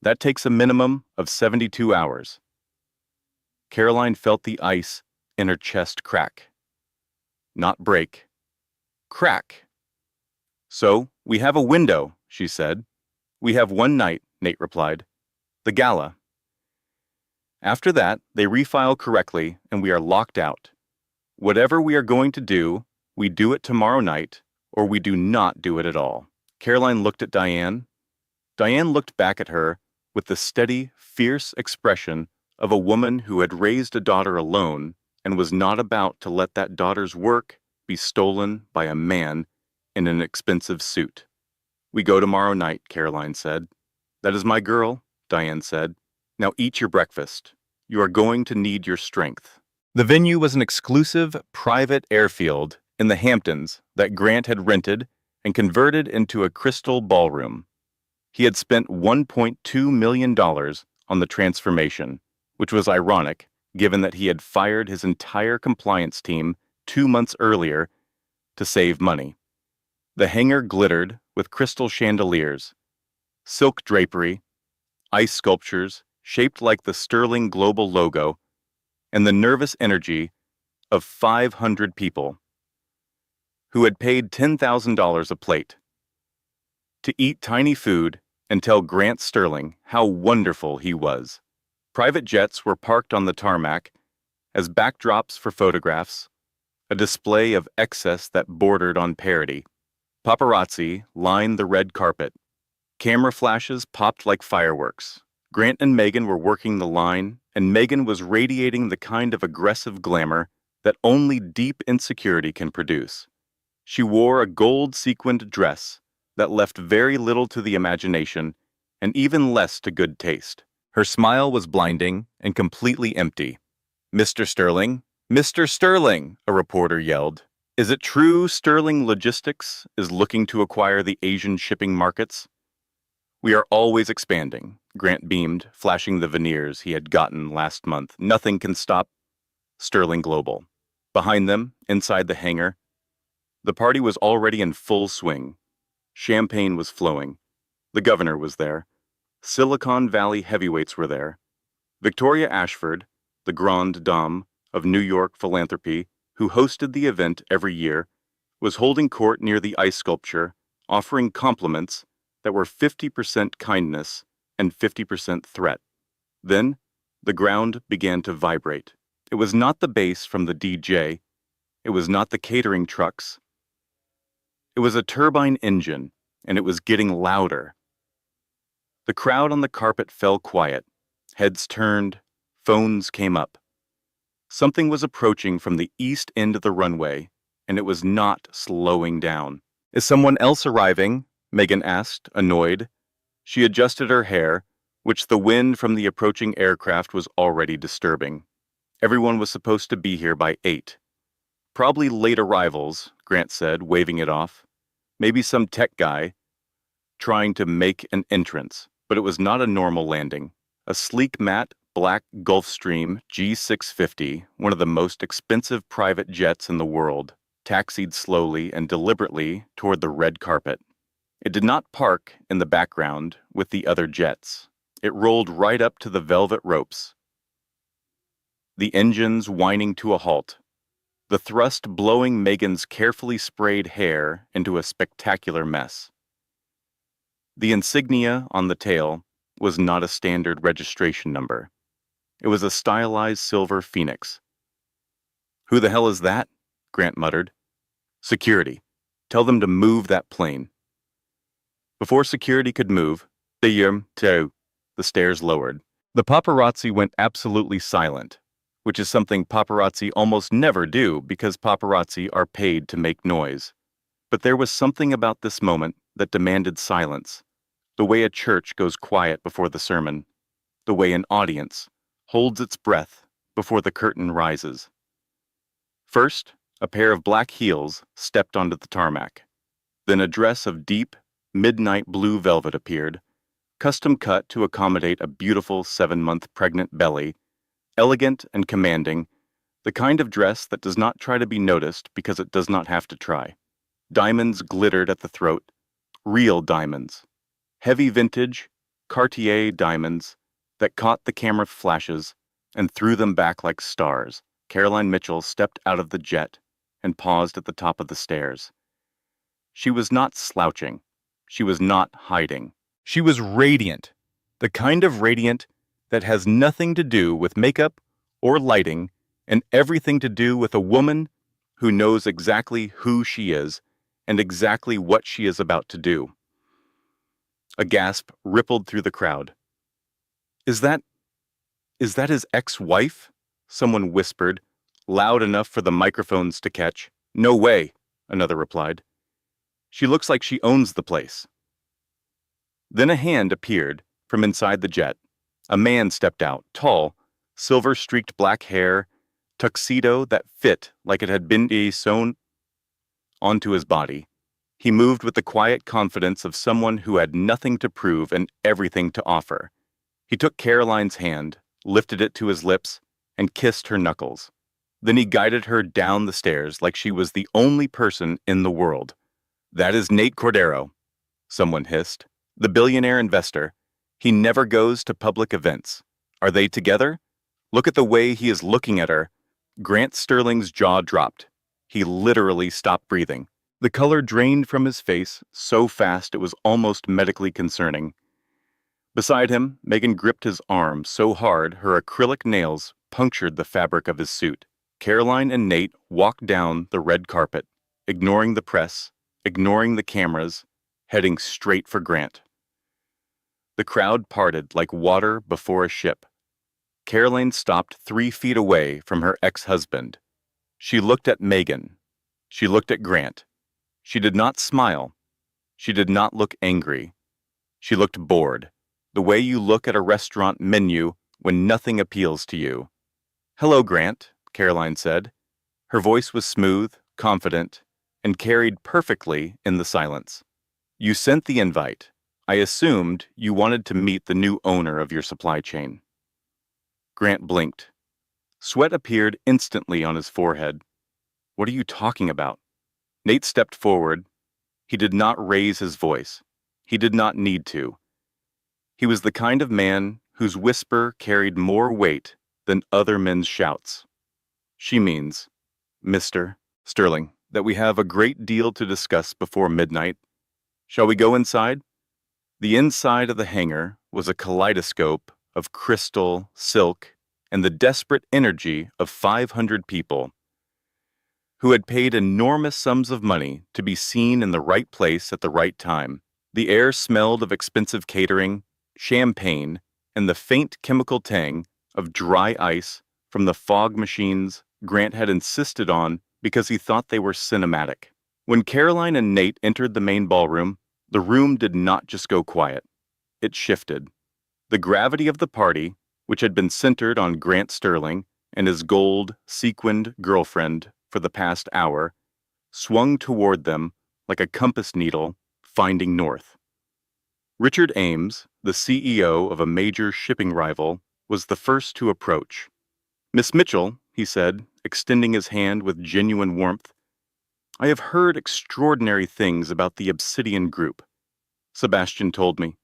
That takes a minimum of 72 hours. Caroline felt the ice in her chest crack. Not break. Crack. So, we have a window, she said. We have one night, Nate replied. The Gala. After that, they refile correctly and we are locked out. Whatever we are going to do, we do it tomorrow night or we do not do it at all. Caroline looked at Diane. Diane looked back at her with the steady, fierce expression of a woman who had raised a daughter alone and was not about to let that daughter's work be stolen by a man in an expensive suit. We go tomorrow night, Caroline said. That is my girl, Diane said. Now eat your breakfast. You are going to need your strength. The venue was an exclusive, private airfield in the Hamptons that Grant had rented and converted into a crystal ballroom. He had spent $1.2 million on the transformation, which was ironic given that he had fired his entire compliance team 2 months earlier to save money. The hangar glittered with crystal chandeliers. silk drapery, ice sculptures shaped like the sterling global logo, and the nervous energy of 500 people who had paid $10,000 a plate to eat tiny food and tell Grant Sterling how wonderful he was. Private jets were parked on the tarmac as backdrops for photographs, a display of excess that bordered on parody. Paparazzi lined the red carpet. Camera flashes popped like fireworks. Grant and Megan were working the line, and Megan was radiating the kind of aggressive glamour that only deep insecurity can produce. She wore a gold-sequined dress that left very little to the imagination and even less to good taste. Her smile was blinding and completely empty. "Mr. Sterling? Mr. Sterling!" a reporter yelled. "Is it true Sterling Logistics is looking to acquire the Asian shipping markets?" "We are always expanding," Grant beamed, flashing the veneers he had gotten last month. "Nothing can stop Sterling Global." Behind them, inside the hangar, the party was already in full swing. Champagne was flowing. The governor was there. Silicon Valley heavyweights were there. Victoria Ashford, the grande dame of New York philanthropy, who hosted the event every year, was holding court near the ice sculpture, offering compliments that were 50% kindness and 50% threat. Then, the ground began to vibrate. It was not the bass from the DJ. It was not the catering trucks. It was a turbine engine, and it was getting louder. The crowd on the carpet fell quiet. Heads turned. Phones came up. Something was approaching from the east end of the runway, and it was not slowing down. "Is someone else arriving?" Megan asked, annoyed. She adjusted her hair, which the wind from the approaching aircraft was already disturbing. Everyone was supposed to be here by 8. "Probably late arrivals," Grant said, waving it off. "Maybe some tech guy trying to make an entrance." But it was not a normal landing. A sleek matte black Gulfstream G650, one of the most expensive private jets in the world, taxied slowly and deliberately toward the red carpet. It did not park in the background with the other jets. It rolled right up to the velvet ropes, the engines whining to a halt, the thrust blowing Megan's carefully sprayed hair into a spectacular mess. The insignia on the tail was not a standard registration number. It was a stylized silver phoenix. "Who the hell is that?" Grant muttered. "Security. Tell them to move that plane." Before security could move, the stairs lowered. The paparazzi went absolutely silent, which is something paparazzi almost never do because paparazzi are paid to make noise. But there was something about this moment that demanded silence, the way a church goes quiet before the sermon, the way an audience holds its breath before the curtain rises. First, a pair of black heels stepped onto the tarmac. Then a dress of deep, midnight blue velvet appeared, custom cut to accommodate a beautiful 7-month pregnant belly, elegant and commanding, the kind of dress that does not try to be noticed because it does not have to try. Diamonds glittered at the throat, real diamonds. Heavy vintage, Cartier diamonds that caught the camera flashes and threw them back like stars. Caroline Mitchell stepped out of the jet and paused at the top of the stairs. She was not slouching. She was not hiding. She was radiant, the kind of radiant that has nothing to do with makeup or lighting and everything to do with a woman who knows exactly who she is and exactly what she is about to do. A gasp rippled through the crowd. Is that his ex-wife?" Someone whispered, loud enough for the microphones to catch. "No way," another replied. "She looks like she owns the place." Then a hand appeared from inside the jet. A man stepped out, tall, silver-streaked black hair, tuxedo that fit like it had been sewn onto his body. He moved with the quiet confidence of someone who had nothing to prove and everything to offer. He took Caroline's hand, lifted it to his lips, and kissed her knuckles. Then he guided her down the stairs like she was the only person in the world. "That is Nate Cordero," someone hissed. The billionaire investor. He never goes to public events. Are they together? Look at the way he is looking at her. Grant Sterling's jaw dropped. He literally stopped breathing. The color drained from his face so fast it was almost medically concerning. Beside him, Megan gripped his arm so hard her acrylic nails punctured the fabric of his suit. Caroline and Nate walked down the red carpet, ignoring the press, ignoring the cameras, heading straight for Grant. The crowd parted like water before a ship. Caroline stopped 3 feet away from her ex-husband. She looked at Megan. She looked at Grant. She did not smile. She did not look angry. She looked bored, the way you look at a restaurant menu when nothing appeals to you. "Hello, Grant," Caroline said. Her voice was smooth, confident, and carried perfectly in the silence. "You sent the invite. I assumed you wanted to meet the new owner of your supply chain." Grant blinked. Sweat appeared instantly on his forehead. "What are you talking about?" Nate stepped forward. He did not raise his voice. He did not need to. He was the kind of man whose whisper carried more weight than other men's shouts. "She means, Mr. Sterling, that we have a great deal to discuss before midnight. Shall we go inside?" The inside of the hangar was a kaleidoscope of crystal, silk, and the desperate energy of 500 people who had paid enormous sums of money to be seen in the right place at the right time. The air smelled of expensive catering, champagne, and the faint chemical tang of dry ice from the fog machines Grant had insisted on because he thought they were cinematic. When Caroline and Nate entered the main ballroom, the room did not just go quiet. It shifted. The gravity of the party, which had been centered on Grant Sterling and his gold, sequined girlfriend for the past hour, swung toward them like a compass needle finding north. Richard Ames, the CEO of a major shipping rival, was the first to approach. "Miss Mitchell," he said, extending his hand with genuine warmth, "I have heard extraordinary things about the Obsidian Group. Sebastian told me.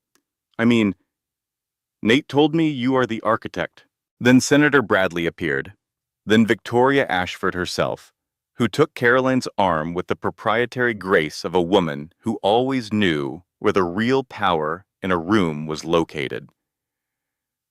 I mean, Nate told me you are the architect." Then Senator Bradley appeared. Then Victoria Ashford herself, who took Caroline's arm with the proprietary grace of a woman who always knew where the real power in a room was located.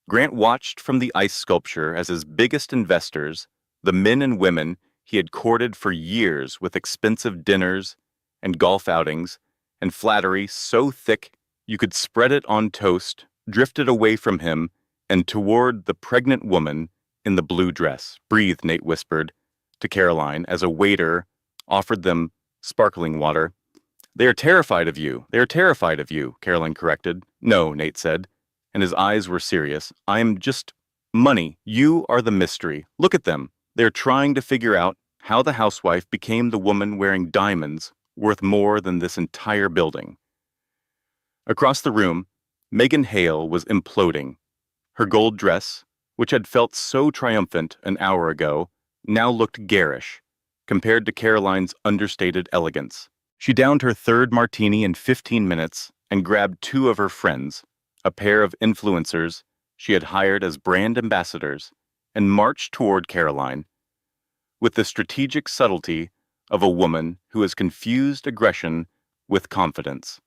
Grant watched from the ice sculpture as his biggest investors, the men and women he had courted for years with expensive dinners and golf outings and flattery so thick you could spread it on toast, drifted away from him and toward the pregnant woman in the blue dress. "Breathe," Nate whispered to Caroline as a waiter offered them sparkling water. "They are terrified of you. They are terrified of you," Caroline corrected. "No," Nate said, and his eyes were serious. "I'm just money. You are the mystery. Look at them. They're trying to figure out how the housewife became the woman wearing diamonds worth more than this entire building." Across the room, Megan Hale was imploding. Her gold dress, which had felt so triumphant an hour ago, now looked garish compared to Caroline's understated elegance. She downed her third martini in 15 minutes and grabbed 2 of her friends, a pair of influencers she had hired as brand ambassadors, and marched toward Caroline with the strategic subtlety of a woman who has confused aggression with confidence.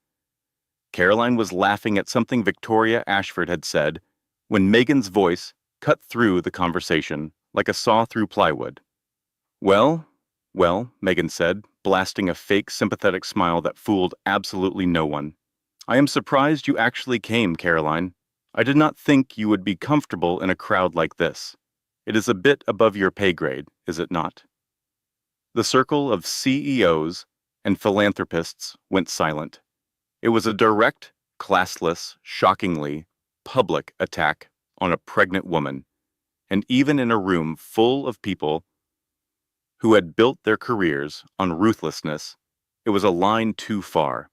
Caroline was laughing at something Victoria Ashford had said when Megan's voice cut through the conversation like a saw through plywood. Well, Megan said, blasting a fake sympathetic smile that fooled absolutely no one. "I am surprised you actually came, Caroline. I did not think you would be comfortable in a crowd like this. It is a bit above your pay grade, is it not?" The circle of CEOs and philanthropists went silent. It was a direct, classless, shockingly public attack on a pregnant woman, and even in a room full of people who had built their careers on ruthlessness, it was a line too far.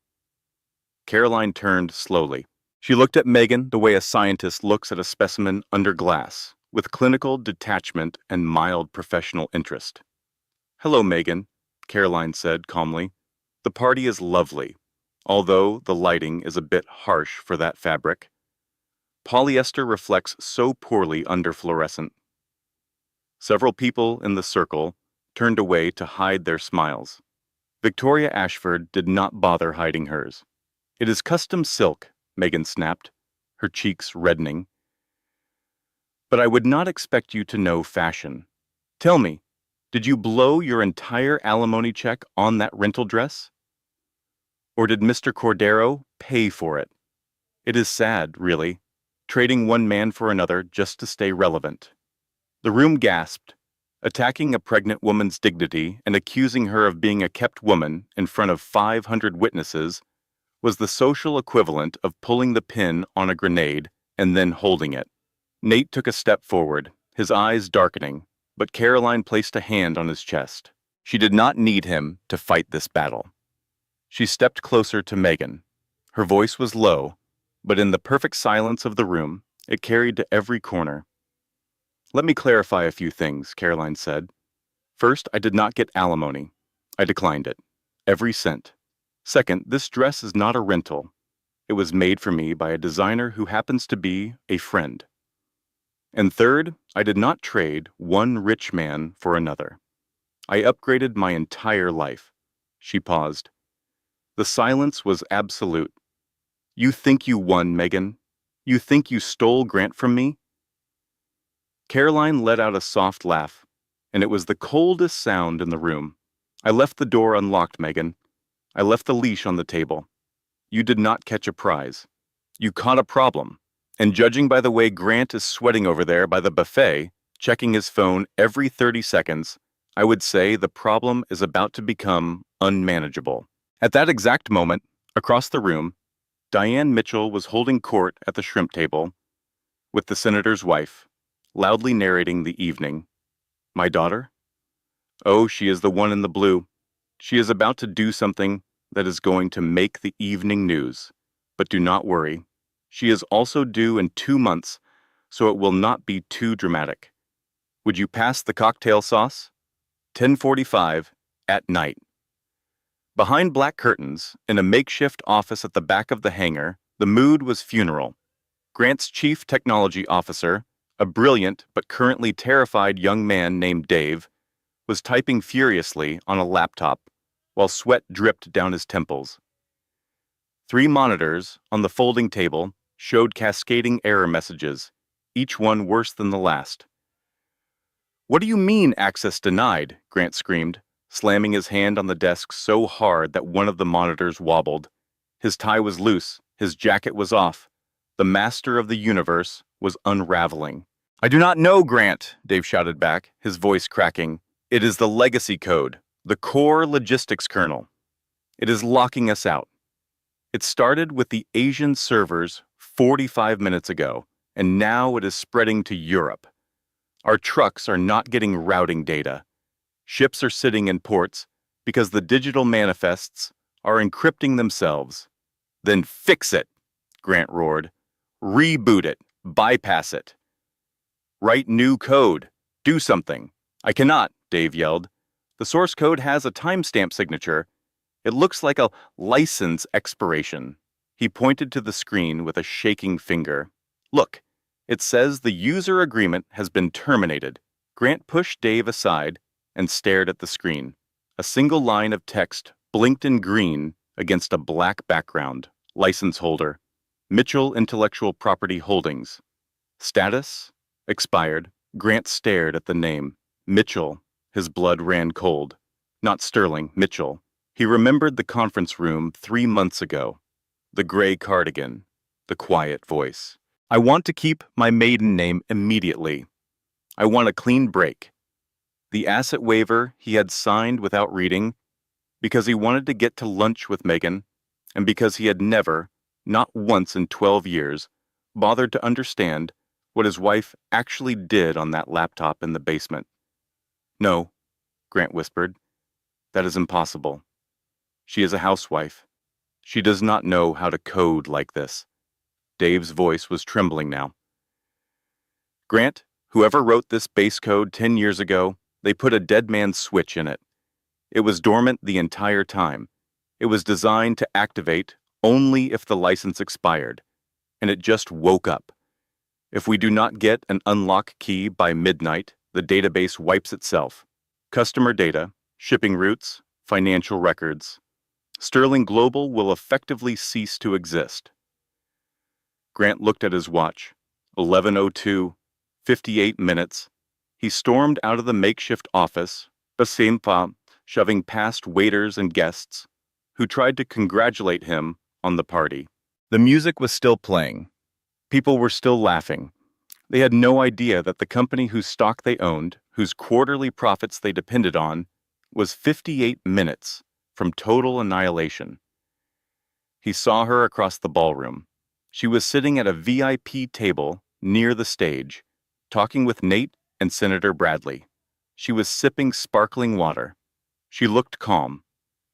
Caroline turned slowly. She looked at Megan the way a scientist looks at a specimen under glass, with clinical detachment and mild professional interest. "Hello, Megan," Caroline said calmly. "The party is lovely. although the lighting is a bit harsh for that fabric. Polyester reflects so poorly under fluorescent. Several people in the circle turned away to hide their smiles. Victoria Ashford did not bother hiding hers. "It is custom silk," Megan snapped, her cheeks reddening. "But I would not expect you to know fashion. Tell me, did you blow your entire alimony check on that rental dress? Or did Mr. Cordero pay for it? It is sad, really, trading one man for another just to stay relevant." The room gasped. Attacking a pregnant woman's dignity and accusing her of being a kept woman in front of 500 witnesses was the social equivalent of pulling the pin on a grenade and then holding it. Nate took a step forward, his eyes darkening, but Caroline placed a hand on his chest. She did not need him to fight this battle. She stepped closer to Megan. Her voice was low, but in the perfect silence of the room, it carried to every corner. "Let me clarify a few things," Caroline said. "First, I did not get alimony. I declined it. Every cent. Second, this dress is not a rental. It was made for me by a designer who happens to be a friend. And third, I did not trade one rich man for another. I upgraded my entire life." She paused. The silence was absolute. "You think you won, Megan? You think you stole Grant from me?" Caroline let out a soft laugh, and it was the coldest sound in the room. "I left the door unlocked, Megan. I left the leash on the table. You did not catch a prize. You caught a problem. And judging by the way Grant is sweating over there by the buffet, checking his phone every 30 seconds, I would say the problem is about to become unmanageable." At that exact moment, across the room, Diane Mitchell was holding court at the shrimp table with the senator's wife, loudly narrating the evening. "My daughter? Oh, she is the one in the blue. She is about to do something that is going to make the evening news. But do not worry. She is also due in 2 months, so it will not be too dramatic. Would you pass the cocktail sauce? 10:45 at night." Behind black curtains, in a makeshift office at the back of the hangar, the mood was funeral. Grant's chief technology officer, a brilliant but currently terrified young man named Dave, was typing furiously on a laptop while sweat dripped down his temples. 3 monitors on the folding table showed cascading error messages, each one worse than the last. "What do you mean, access denied?" Grant screamed, slamming his hand on the desk so hard that one of the monitors wobbled. His tie was loose, his jacket was off. The master of the universe was unraveling. "I do not know, Grant," Dave shouted back, his voice cracking. "It is the legacy code, the core logistics kernel. It is locking us out. It started with the Asian servers 45 minutes ago, and now it is spreading to Europe. Our trucks are not getting routing data. Ships are sitting in ports because the digital manifests are encrypting themselves." "Then fix it," Grant roared. "Reboot it. Bypass it. Write new code. Do something." "I cannot," Dave yelled. "The source code has a timestamp signature. It looks like a license expiration." He pointed to the screen with a shaking finger. "Look, it says the user agreement has been terminated." Grant pushed Dave aside and stared at the screen. A single line of text blinked in green against a black background. "License holder. Mitchell Intellectual Property Holdings. Status? Expired." Grant stared at the name. Mitchell. His blood ran cold. Not Sterling, Mitchell. He remembered the conference room 3 months ago. The gray cardigan. The quiet voice. "I want to keep my maiden name immediately. I want a clean break." The asset waiver he had signed without reading, because he wanted to get to lunch with Megan, and because he had never, not once in 12 years, bothered to understand what his wife actually did on that laptop in the basement. "No," Grant whispered. "That is impossible. She is a housewife. She does not know how to code like this." Dave's voice was trembling now. "Grant, whoever wrote this base code 10 years ago, they put a dead man's switch in it. It was dormant the entire time. It was designed to activate only if the license expired, and it just woke up. If we do not get an unlock key by midnight, the database wipes itself. Customer data, shipping routes, financial records. Sterling Global will effectively cease to exist. Grant looked at his watch. 11:02, 58 minutes. He stormed out of the makeshift office, Basimpa, shoving past waiters and guests, who tried to congratulate him on the party. The music was still playing. People were still laughing. They had no idea that the company whose stock they owned, whose quarterly profits they depended on, was 58 minutes from total annihilation. He saw her across the ballroom. She was sitting at a VIP table near the stage, talking with Nate and Senator Bradley. She was sipping sparkling water. She looked calm.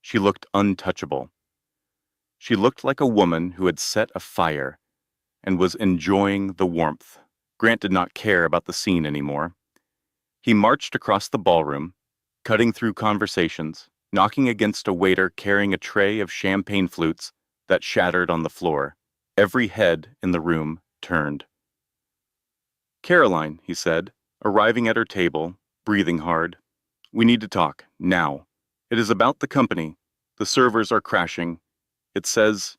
She looked untouchable. She looked like a woman who had set a fire and was enjoying the warmth. Grant did not care about the scene anymore. He marched across the ballroom, cutting through conversations, knocking against a waiter carrying a tray of champagne flutes that shattered on the floor. Every head in the room turned. "Caroline," he said, arriving at her table, breathing hard. "We need to talk, now. It is about the company. The servers are crashing. It says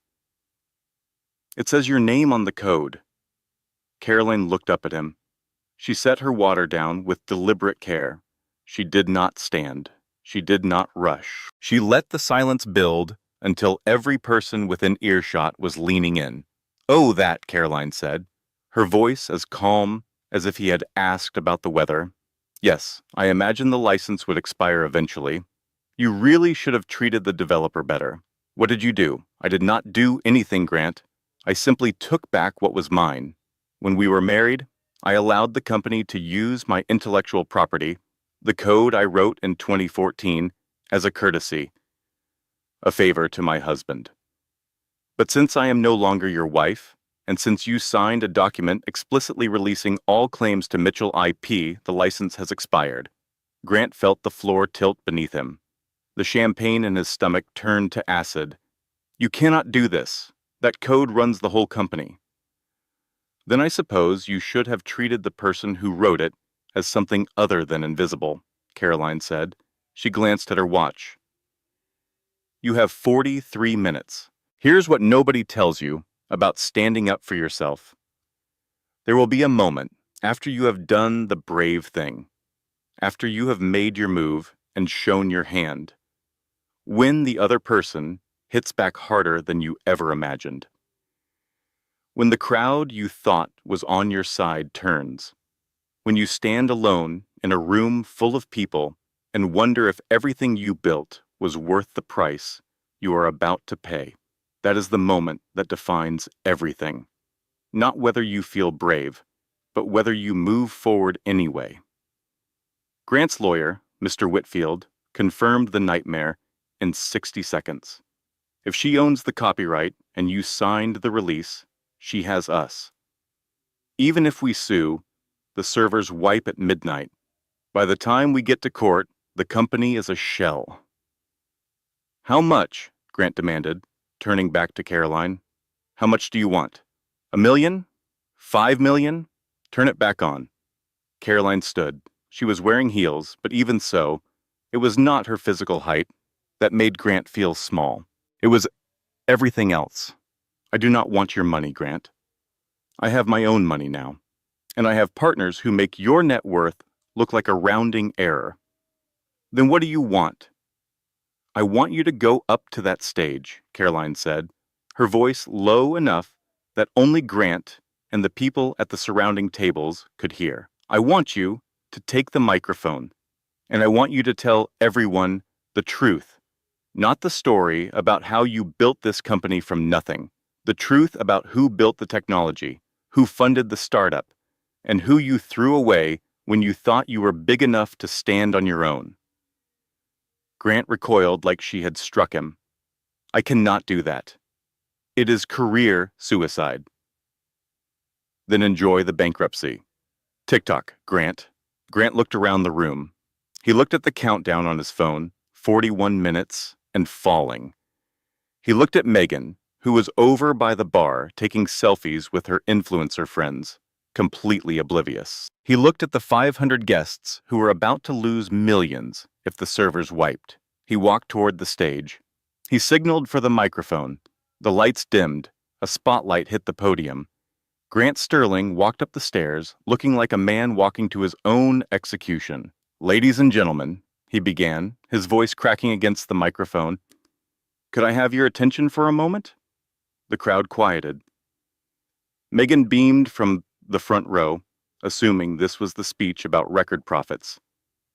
your name on the code." Caroline looked up at him. She set her water down with deliberate care. She did not stand. She did not rush. She let the silence build until every person within earshot was leaning in. "Oh, that," Caroline said, her voice as calm as if he had asked about the weather. "Yes, I imagine the license would expire eventually. You really should have treated the developer better. What did you do?" "I did not do anything, Grant. I simply took back what was mine. When we were married, I allowed the company to use my intellectual property, the code I wrote in 2014, as a courtesy, a favor to my husband. But since I am no longer your wife, and since you signed a document explicitly releasing all claims to Mitchell IP, the license has expired." Grant felt the floor tilt beneath him. The champagne in his stomach turned to acid. "You cannot do this. That code runs the whole company." "Then I suppose you should have treated the person who wrote it as something other than invisible," Caroline said. She glanced at her watch. "You have 43 minutes. Here's what nobody tells you about standing up for yourself. There will be a moment after you have done the brave thing, after you have made your move and shown your hand, when the other person hits back harder than you ever imagined. When the crowd you thought was on your side turns. When you stand alone in a room full of people and wonder if everything you built was worth the price you are about to pay. That is the moment that defines everything. Not whether you feel brave, but whether you move forward anyway." Grant's lawyer, Mr. Whitfield, confirmed the nightmare in 60 seconds. "If she owns the copyright and you signed the release, she has us. Even if we sue, the servers wipe at midnight. By the time we get to court, the company is a shell." "How much?" Grant demanded, turning back to Caroline. "How much do you want? $1 million? $5 million? Turn it back on." Caroline stood. She was wearing heels, but even so, it was not her physical height that made Grant feel small. It was everything else. "I do not want your money, Grant. I have my own money now, and I have partners who make your net worth look like a rounding error." "Then what do you want?" "I want you to go up to that stage," Caroline said, her voice low enough that only Grant and the people at the surrounding tables could hear. "I want you to take the microphone, and I want you to tell everyone the truth, not the story about how you built this company from nothing, the truth about who built the technology, who funded the startup, and who you threw away when you thought you were big enough to stand on your own." Grant recoiled like she had struck him. "I cannot do that. It is career suicide." "Then enjoy the bankruptcy." "Tick-tock, Grant." Grant looked around the room. He looked at the countdown on his phone, 41 minutes and falling. He looked at Megan, who was over by the bar taking selfies with her influencer friends, completely oblivious. He looked at the 500 guests who were about to lose millions if the servers wiped. He walked toward the stage. He signaled for the microphone. The lights dimmed. A spotlight hit the podium. Grant Sterling walked up the stairs, looking like a man walking to his own execution. "Ladies and gentlemen," he began, his voice cracking against the microphone. "Could I have your attention for a moment?" The crowd quieted. Megan beamed from the front row, assuming this was the speech about record profits.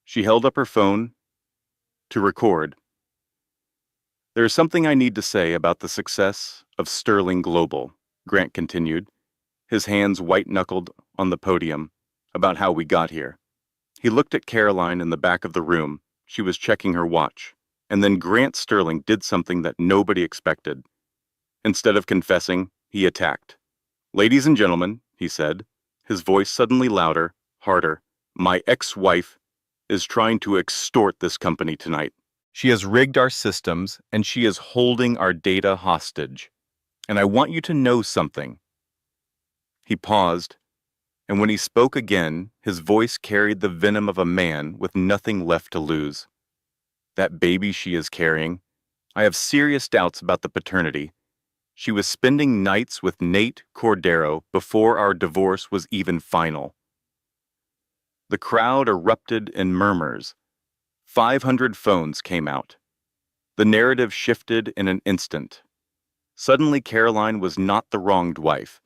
She held up her phone to record. "There is something I need to say about the success of Sterling Global," Grant continued, his hands white-knuckled on the podium, "about how we got here." He looked at Caroline in the back of the room. She was checking her watch. And then Grant Sterling did something that nobody expected. Instead of confessing, he attacked. "Ladies and gentlemen," he said, his voice suddenly louder, harder, "my ex-wife is trying to extort this company tonight. She has rigged our systems, and she is holding our data hostage. And I want you to know something." He paused, and when he spoke again, his voice carried the venom of a man with nothing left to lose. "That baby she is carrying, I have serious doubts about the paternity. She was spending nights with Nate Cordero before our divorce was even final." The crowd erupted in murmurs. 500 phones came out. The narrative shifted in an instant. Suddenly, Caroline was not the wronged wife.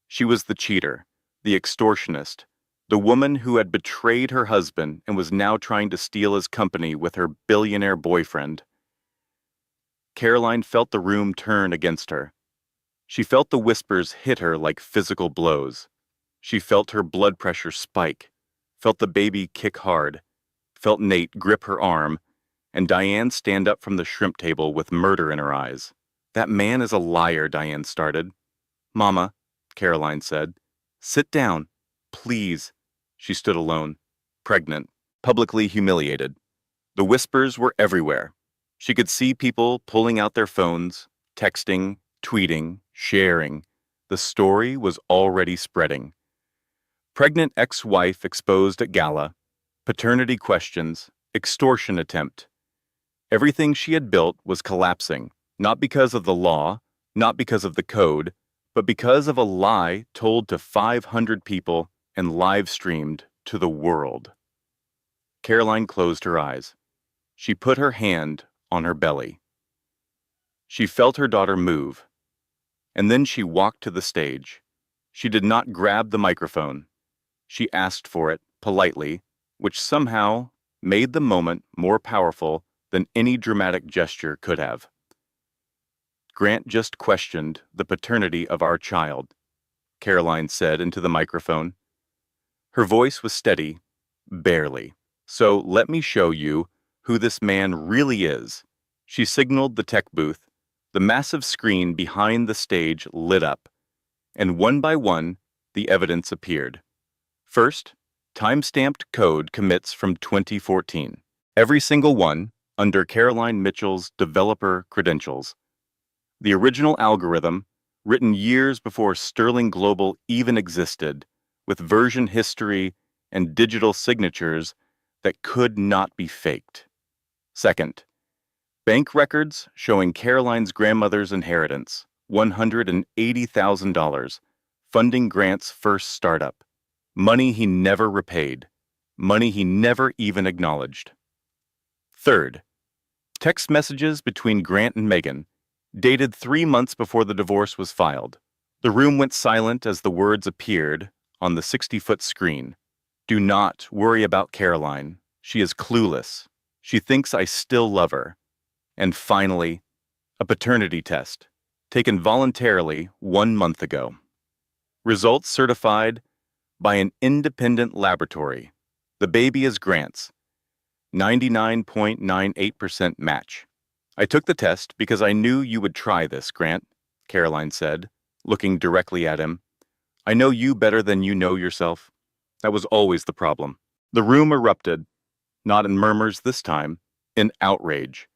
She was the cheater, the extortionist, the woman who had betrayed her husband and was now trying to steal his company with her billionaire boyfriend. Caroline felt the room turn against her. She felt the whispers hit her like physical blows. She felt her blood pressure spike, felt the baby kick hard, felt Nate grip her arm, and Diane stand up from the shrimp table with murder in her eyes. "That man is a liar," Diane started. "Mama," Caroline said, "sit down, please." She stood alone, pregnant, publicly humiliated. The whispers were everywhere. She could see people pulling out their phones, texting, tweeting, sharing. The story was already spreading. Pregnant ex-wife exposed at Gala, paternity questions, extortion attempt. Everything she had built was collapsing, not because of the law, not because of the code, but because of a lie told to 500 people and live-streamed to the world. Caroline closed her eyes. She put her hand on her belly. She felt her daughter move, and then she walked to the stage. She did not grab the microphone. She asked for it, politely, which somehow made the moment more powerful than any dramatic gesture could have. "Grant just questioned the paternity of our child," Caroline said into the microphone. Her voice was steady, barely. "So let me show you who this man really is." She signaled the tech booth. The massive screen behind the stage lit up, and one by one, the evidence appeared. First, time-stamped code commits from 2014. Every single one under Caroline Mitchell's developer credentials. The original algorithm, written years before Sterling Global even existed, with version history and digital signatures that could not be faked. Second, bank records showing Caroline's grandmother's inheritance, $180,000, funding Grant's first startup. Money he never repaid. Money he never even acknowledged. Third, text messages between Grant and Megan, dated 3 months before the divorce was filed. The room went silent as the words appeared on the 60-foot screen. "Do not worry about Caroline. She is clueless. She thinks I still love her." And finally, a paternity test, taken voluntarily 1 month ago. Results certified by an independent laboratory. The baby is Grant's. 99.98% match. "I took the test because I knew you would try this, Grant," Caroline said, looking directly at him. "I know you better than you know yourself. That was always the problem." The room erupted, not in murmurs this time, in outrage.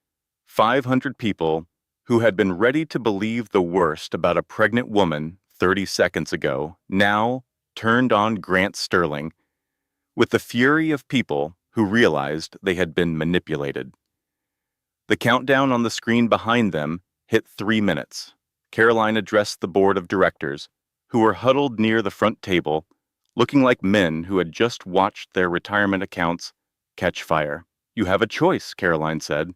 500 people who had been ready to believe the worst about a pregnant woman 30 seconds ago, now turned on Grant Sterling with the fury of people who realized they had been manipulated. The countdown on the screen behind them hit 3 minutes. Caroline addressed the board of directors, who were huddled near the front table, looking like men who had just watched their retirement accounts catch fire. "You have a choice," Caroline said.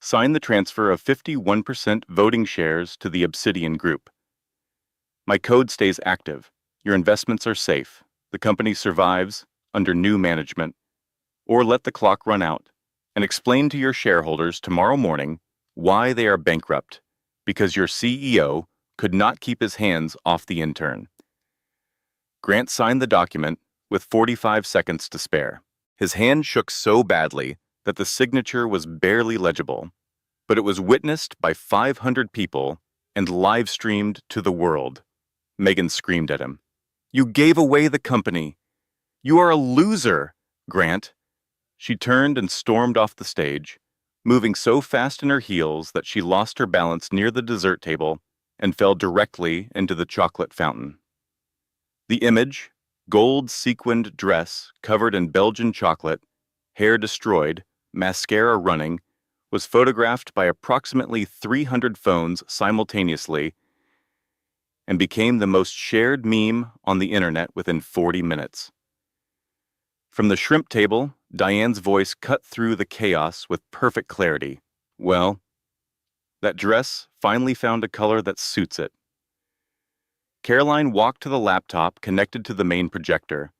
"Sign the transfer of 51% voting shares to the Obsidian Group. My code stays active. Your investments are safe. The company survives under new management. Or let the clock run out and explain to your shareholders tomorrow morning why they are bankrupt, because your CEO could not keep his hands off the intern." Grant signed the document with 45 seconds to spare. His hand shook so badly that the signature was barely legible, but it was witnessed by 500 people and live-streamed to the world. Megan screamed at him. "You gave away the company. You are a loser, Grant." She turned and stormed off the stage, moving so fast in her heels that she lost her balance near the dessert table and fell directly into the chocolate fountain. The image, gold sequined dress covered in Belgian chocolate, hair destroyed, mascara running, was photographed by approximately 300 phones simultaneously and became the most shared meme on the internet within 40 minutes. From the shrimp table, Diane's voice cut through the chaos with perfect clarity. "Well, that dress finally found a color that suits it." Caroline walked to the laptop connected to the main projector.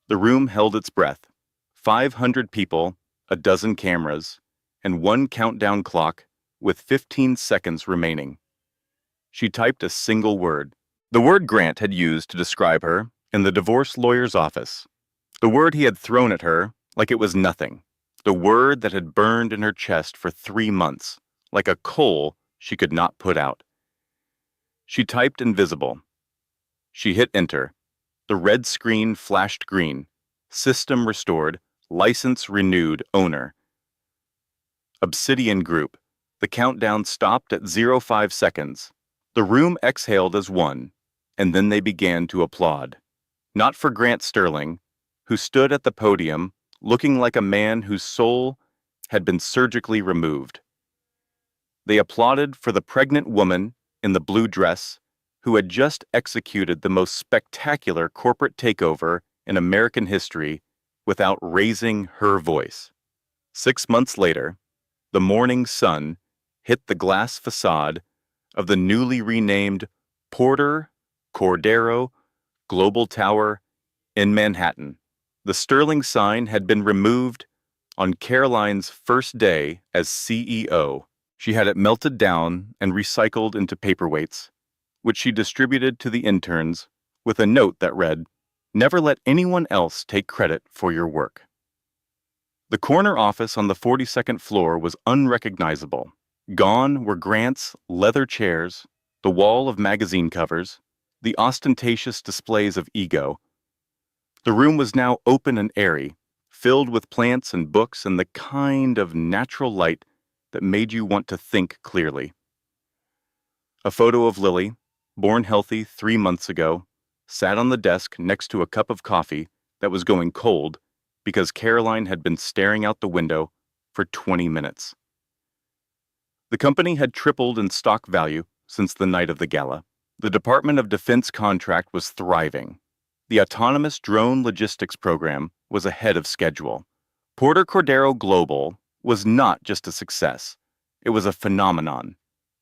The room held its breath. 500 people, a dozen cameras, and one countdown clock with 15 seconds remaining. She typed a single word, the word Grant had used to describe her in the divorce lawyer's office, the word he had thrown at her like it was nothing, the word that had burned in her chest for 3 months, like a coal she could not put out. She typed invisible. She hit enter. The red screen flashed green. System restored. License renewed. Owner. Obsidian Group. The countdown stopped at 05 seconds. The room exhaled as one, and then they began to applaud. Not for Grant Sterling, who stood at the podium looking like a man whose soul had been surgically removed. They applauded for the pregnant woman in the blue dress who had just executed the most spectacular corporate takeover in American history without raising her voice. 6 months later, the morning sun hit the glass facade of the newly renamed Porter Cordero Global Tower in Manhattan. The Sterling sign had been removed on Caroline's first day as CEO. She had it melted down and recycled into paperweights, which she distributed to the interns with a note that read, "Never let anyone else take credit for your work." The corner office on the 42nd floor was unrecognizable. Gone were Grant's leather chairs, the wall of magazine covers, the ostentatious displays of ego. The room was now open and airy, filled with plants and books and the kind of natural light that made you want to think clearly. A photo of Lily, born healthy 3 months ago, sat on the desk next to a cup of coffee that was going cold because Caroline had been staring out the window for 20 minutes. The company had tripled in stock value since the night of the gala. The Department of Defense contract was thriving. The autonomous drone logistics program was ahead of schedule. Porter Cordero Global was not just a success. It was a phenomenon.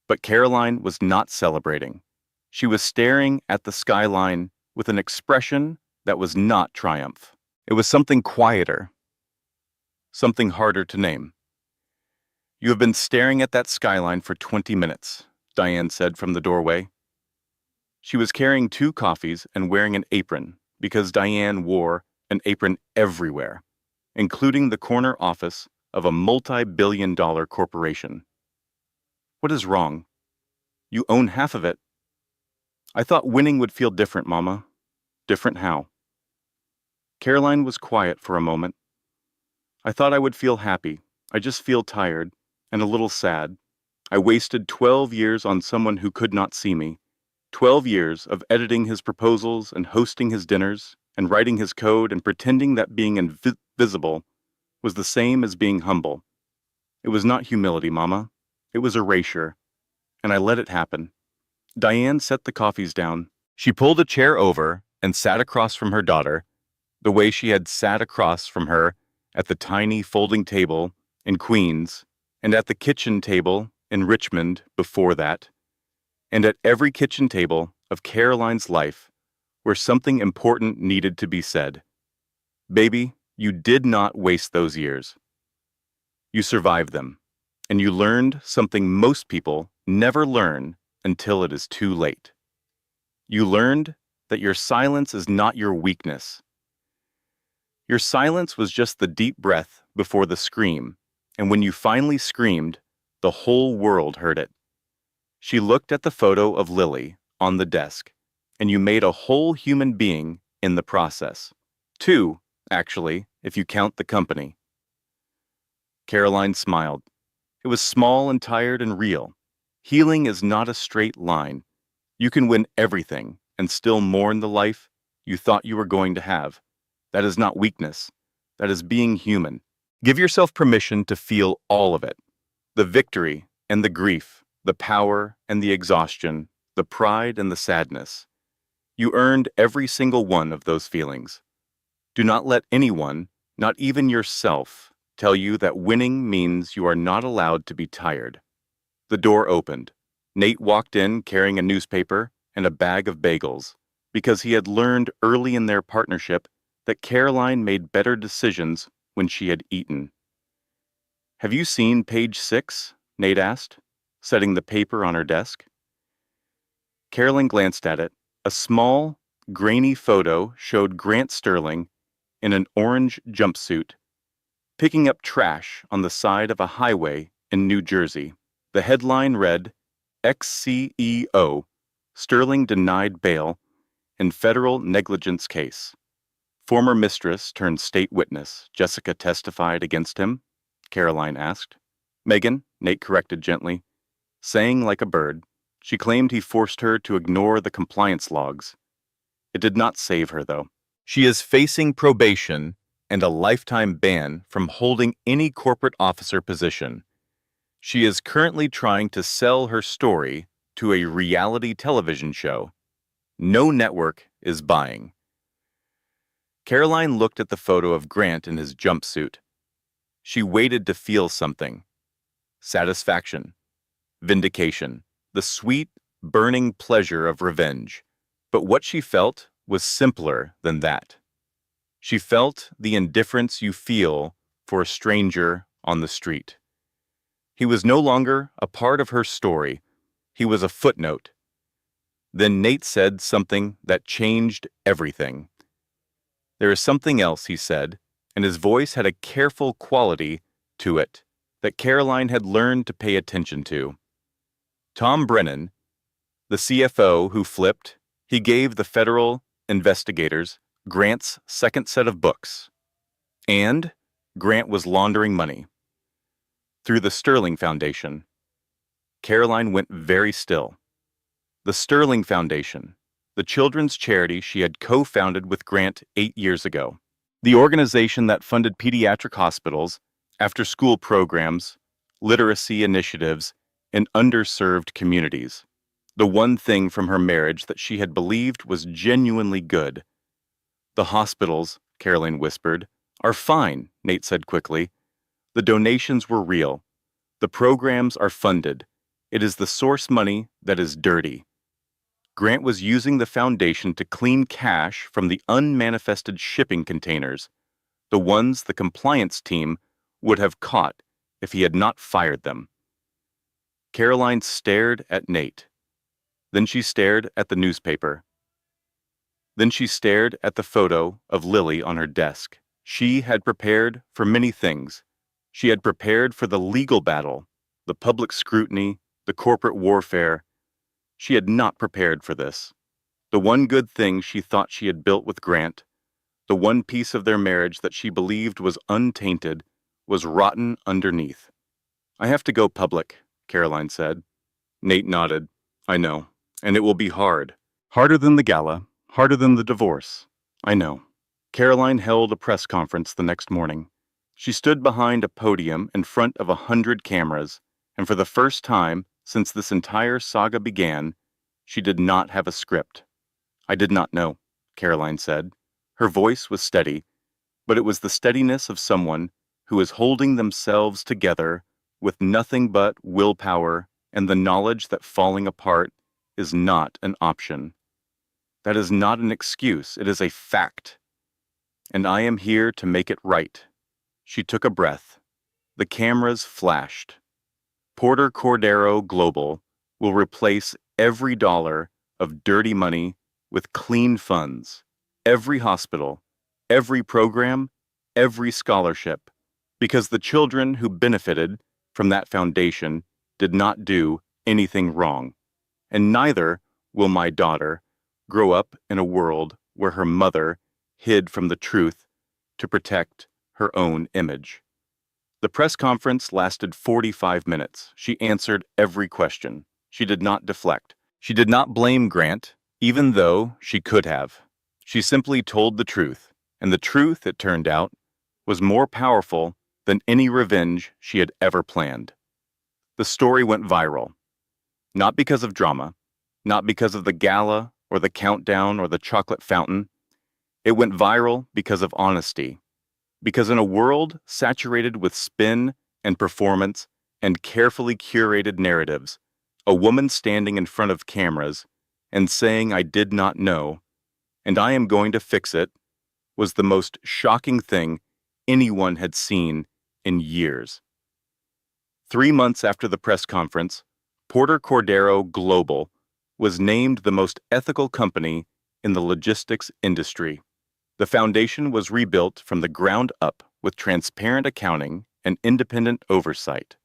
But Caroline was not celebrating. She was staring at the skyline with an expression that was not triumph. It was something quieter, something harder to name. "You have been staring at that skyline for 20 minutes, Diane said from the doorway. She was carrying 2 coffees and wearing an apron because Diane wore an apron everywhere, including the corner office of a multi-billion-dollar corporation. "What is wrong? You own half of it." "I thought winning would feel different, Mama." "Different how?" Caroline was quiet for a moment. "I thought I would feel happy. I just feel tired and a little sad. I wasted 12 years on someone who could not see me. 12 years of editing his proposals and hosting his dinners and writing his code and pretending that being invisible was the same as being humble. It was not humility, Mama. It was erasure, and I let it happen. Diane set the coffees down. She pulled a chair over and sat across from her daughter, the way she had sat across from her at the tiny folding table in Queens and at the kitchen table in Richmond before that, and at every kitchen table of Caroline's life where something important needed to be said. Baby, you did not waste those years. You survived them, and you learned something most people never learn until it is too late. You learned that your silence is not your weakness. Your silence was just the deep breath before the scream, and when you finally screamed, the whole world heard it. She looked at the photo of Lily on the desk, and you made a whole human being in the process. Two, actually, if you count the company. Caroline smiled. It was small and tired and real. Healing is not a straight line. You can win everything and still mourn the life you thought you were going to have. That is not weakness. That is being human. Give yourself permission to feel all of it. The victory and the grief, the power and the exhaustion, the pride and the sadness. You earned every single one of those feelings. Do not let anyone, not even yourself, tell you that winning means you are not allowed to be tired. The door opened. Nate walked in carrying a newspaper and a bag of bagels, because he had learned early in their partnership that Caroline made better decisions when she had eaten. Have you seen page 6? Nate asked, setting the paper on her desk. Caroline glanced at it. A small, grainy photo showed Grant Sterling in an orange jumpsuit, picking up trash on the side of a highway in New Jersey. The headline read, ex-CEO, Sterling denied bail in federal negligence case. Former mistress turned state witness, Jessica testified against him? Caroline asked. Megan, Nate corrected gently. Saying like a bird, she claimed he forced her to ignore the compliance logs. It did not save her, though. She is facing probation and a lifetime ban from holding any corporate officer position. She is currently trying to sell her story to a reality television show. No network is buying. Caroline looked at the photo of Grant in his jumpsuit. She waited to feel something. Satisfaction. Vindication. The sweet, burning pleasure of revenge. But what she felt was simpler than that. She felt the indifference you feel for a stranger on the street. He was no longer a part of her story. He was a footnote. Then Nate said something that changed everything. There is something else, he said, and his voice had a careful quality to it that Caroline had learned to pay attention to. Tom Brennan, the CFO who flipped, he gave the federal investigators Grant's second set of books. And Grant was laundering money. Through the Sterling Foundation. Caroline went very still. The Sterling Foundation, the children's charity she had co-founded with Grant 8 years ago. The organization that funded pediatric hospitals, after-school programs, literacy initiatives, in underserved communities. The one thing from her marriage that she had believed was genuinely good. The hospitals, Caroline whispered, are fine, Nate said quickly. The donations were real. The programs are funded. It is the source money that is dirty. Grant was using the foundation to clean cash from the unmanifested shipping containers, the ones the compliance team would have caught if he had not fired them. Caroline stared at Nate. Then she stared at the newspaper. Then she stared at the photo of Lily on her desk. She had prepared for many things. She had prepared for the legal battle, the public scrutiny, the corporate warfare. She had not prepared for this. The one good thing she thought she had built with Grant, the one piece of their marriage that she believed was untainted, was rotten underneath. I have to go public, Caroline said. Nate nodded. I know. And it will be hard. Harder than the gala, harder than the divorce. I know. Caroline held a press conference the next morning. She stood behind a podium in front of 100 cameras, and for the first time since this entire saga began, she did not have a script. I did not know, Caroline said. Her voice was steady, but it was the steadiness of someone who is holding themselves together with nothing but willpower and the knowledge that falling apart is not an option. That is not an excuse, it is a fact. And I am here to make it right. She took a breath. The cameras flashed. Porter Cordero Global will replace every dollar of dirty money with clean funds. Every hospital, every program, every scholarship, because the children who benefited from that foundation did not do anything wrong. And neither will my daughter grow up in a world where her mother hid from the truth to protect her own image. The press conference lasted 45 minutes. She answered every question. She did not deflect. She did not blame Grant, even though she could have. She simply told the truth, and the truth, it turned out, was more powerful than any revenge she had ever planned. The story went viral, not because of drama, not because of the gala or the countdown or the chocolate fountain. It went viral because of honesty. Because in a world saturated with spin and performance and carefully curated narratives, a woman standing in front of cameras and saying I did not know, and I am going to fix it, was the most shocking thing anyone had seen in years. 3 months after the press conference, Porter Cordero Global was named the most ethical company in the logistics industry. The foundation was rebuilt from the ground up with transparent accounting and independent oversight.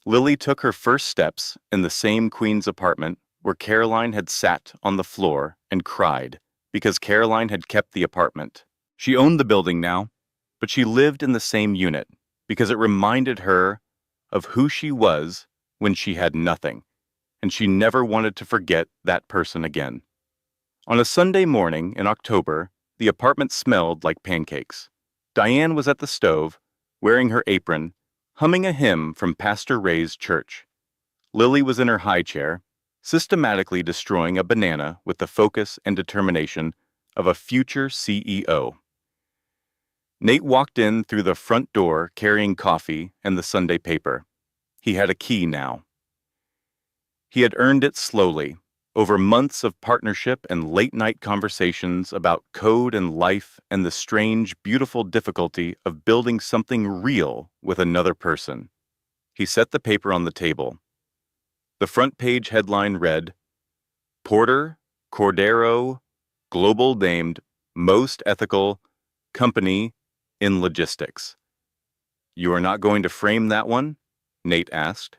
Lily took her first steps in the same Queen's apartment where Caroline had sat on the floor and cried because Caroline had kept the apartment. She owned the building now, but she lived in the same unit because it reminded her of who she was when she had nothing, and she never wanted to forget that person again. On a Sunday morning in October, the apartment smelled like pancakes. Diane was at the stove, wearing her apron, humming a hymn from Pastor Ray's church. Lily was in her high chair, systematically destroying a banana with the focus and determination of a future CEO. Nate walked in through the front door carrying coffee and the Sunday paper. He had a key now. He had earned it slowly, over months of partnership and late-night conversations about code and life and the strange, beautiful difficulty of building something real with another person. He set the paper on the table. The front page headline read, Porter Cordero Global named Most Ethical Company in Logistics. You are not going to frame that one? Nate asked.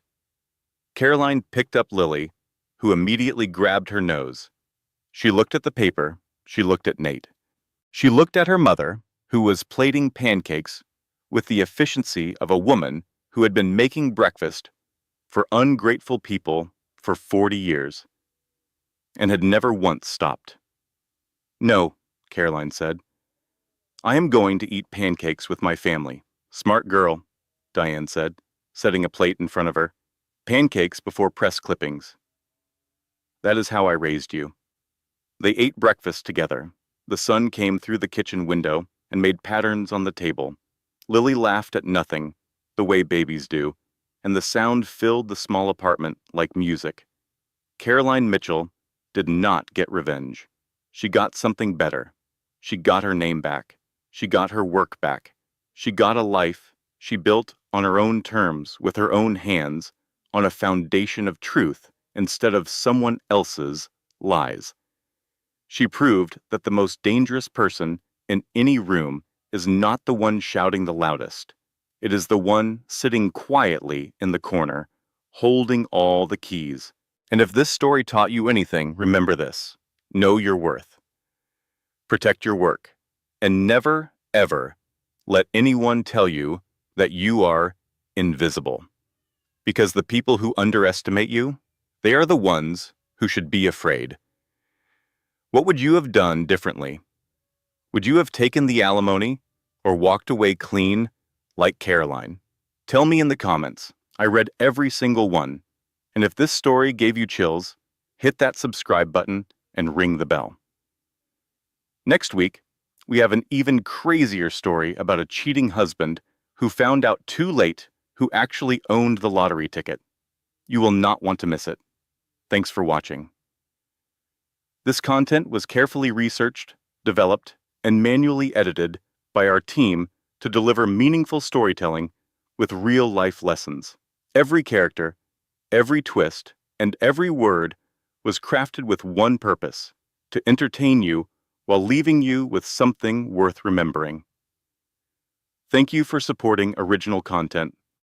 Caroline picked up Lily, who immediately grabbed her nose. She looked at the paper. She looked at Nate. She looked at her mother, who was plating pancakes with the efficiency of a woman who had been making breakfast for ungrateful people for 40 years and had never once stopped. No, Caroline said. I am going to eat pancakes with my family. Smart girl, Diane said, setting a plate in front of her. Pancakes before press clippings. That is how I raised you. They ate breakfast together. The sun came through the kitchen window and made patterns on the table. Lily laughed at nothing, the way babies do, and the sound filled the small apartment like music. Caroline Mitchell did not get revenge. She got something better. She got her name back. She got her work back. She got a life she built on her own terms with her own hands on a foundation of truth instead of someone else's lies. She proved that the most dangerous person in any room is not the one shouting the loudest. It is the one sitting quietly in the corner, holding all the keys. And if this story taught you anything, remember this. Know your worth. Protect your work. And never, ever let anyone tell you that you are invisible. Because the people who underestimate you, they are the ones who should be afraid. What would you have done differently? Would you have taken the alimony or walked away clean like Caroline? Tell me in the comments. I read every single one. And if this story gave you chills, hit that subscribe button and ring the bell. Next week, we have an even crazier story about a cheating husband who found out too late who actually owned the lottery ticket. You will not want to miss it. Thanks for watching. This content was carefully researched, developed, and manually edited by our team to deliver meaningful storytelling with real-life lessons. Every character, every twist, and every word was crafted with one purpose: to entertain you while leaving you with something worth remembering. Thank you for supporting original content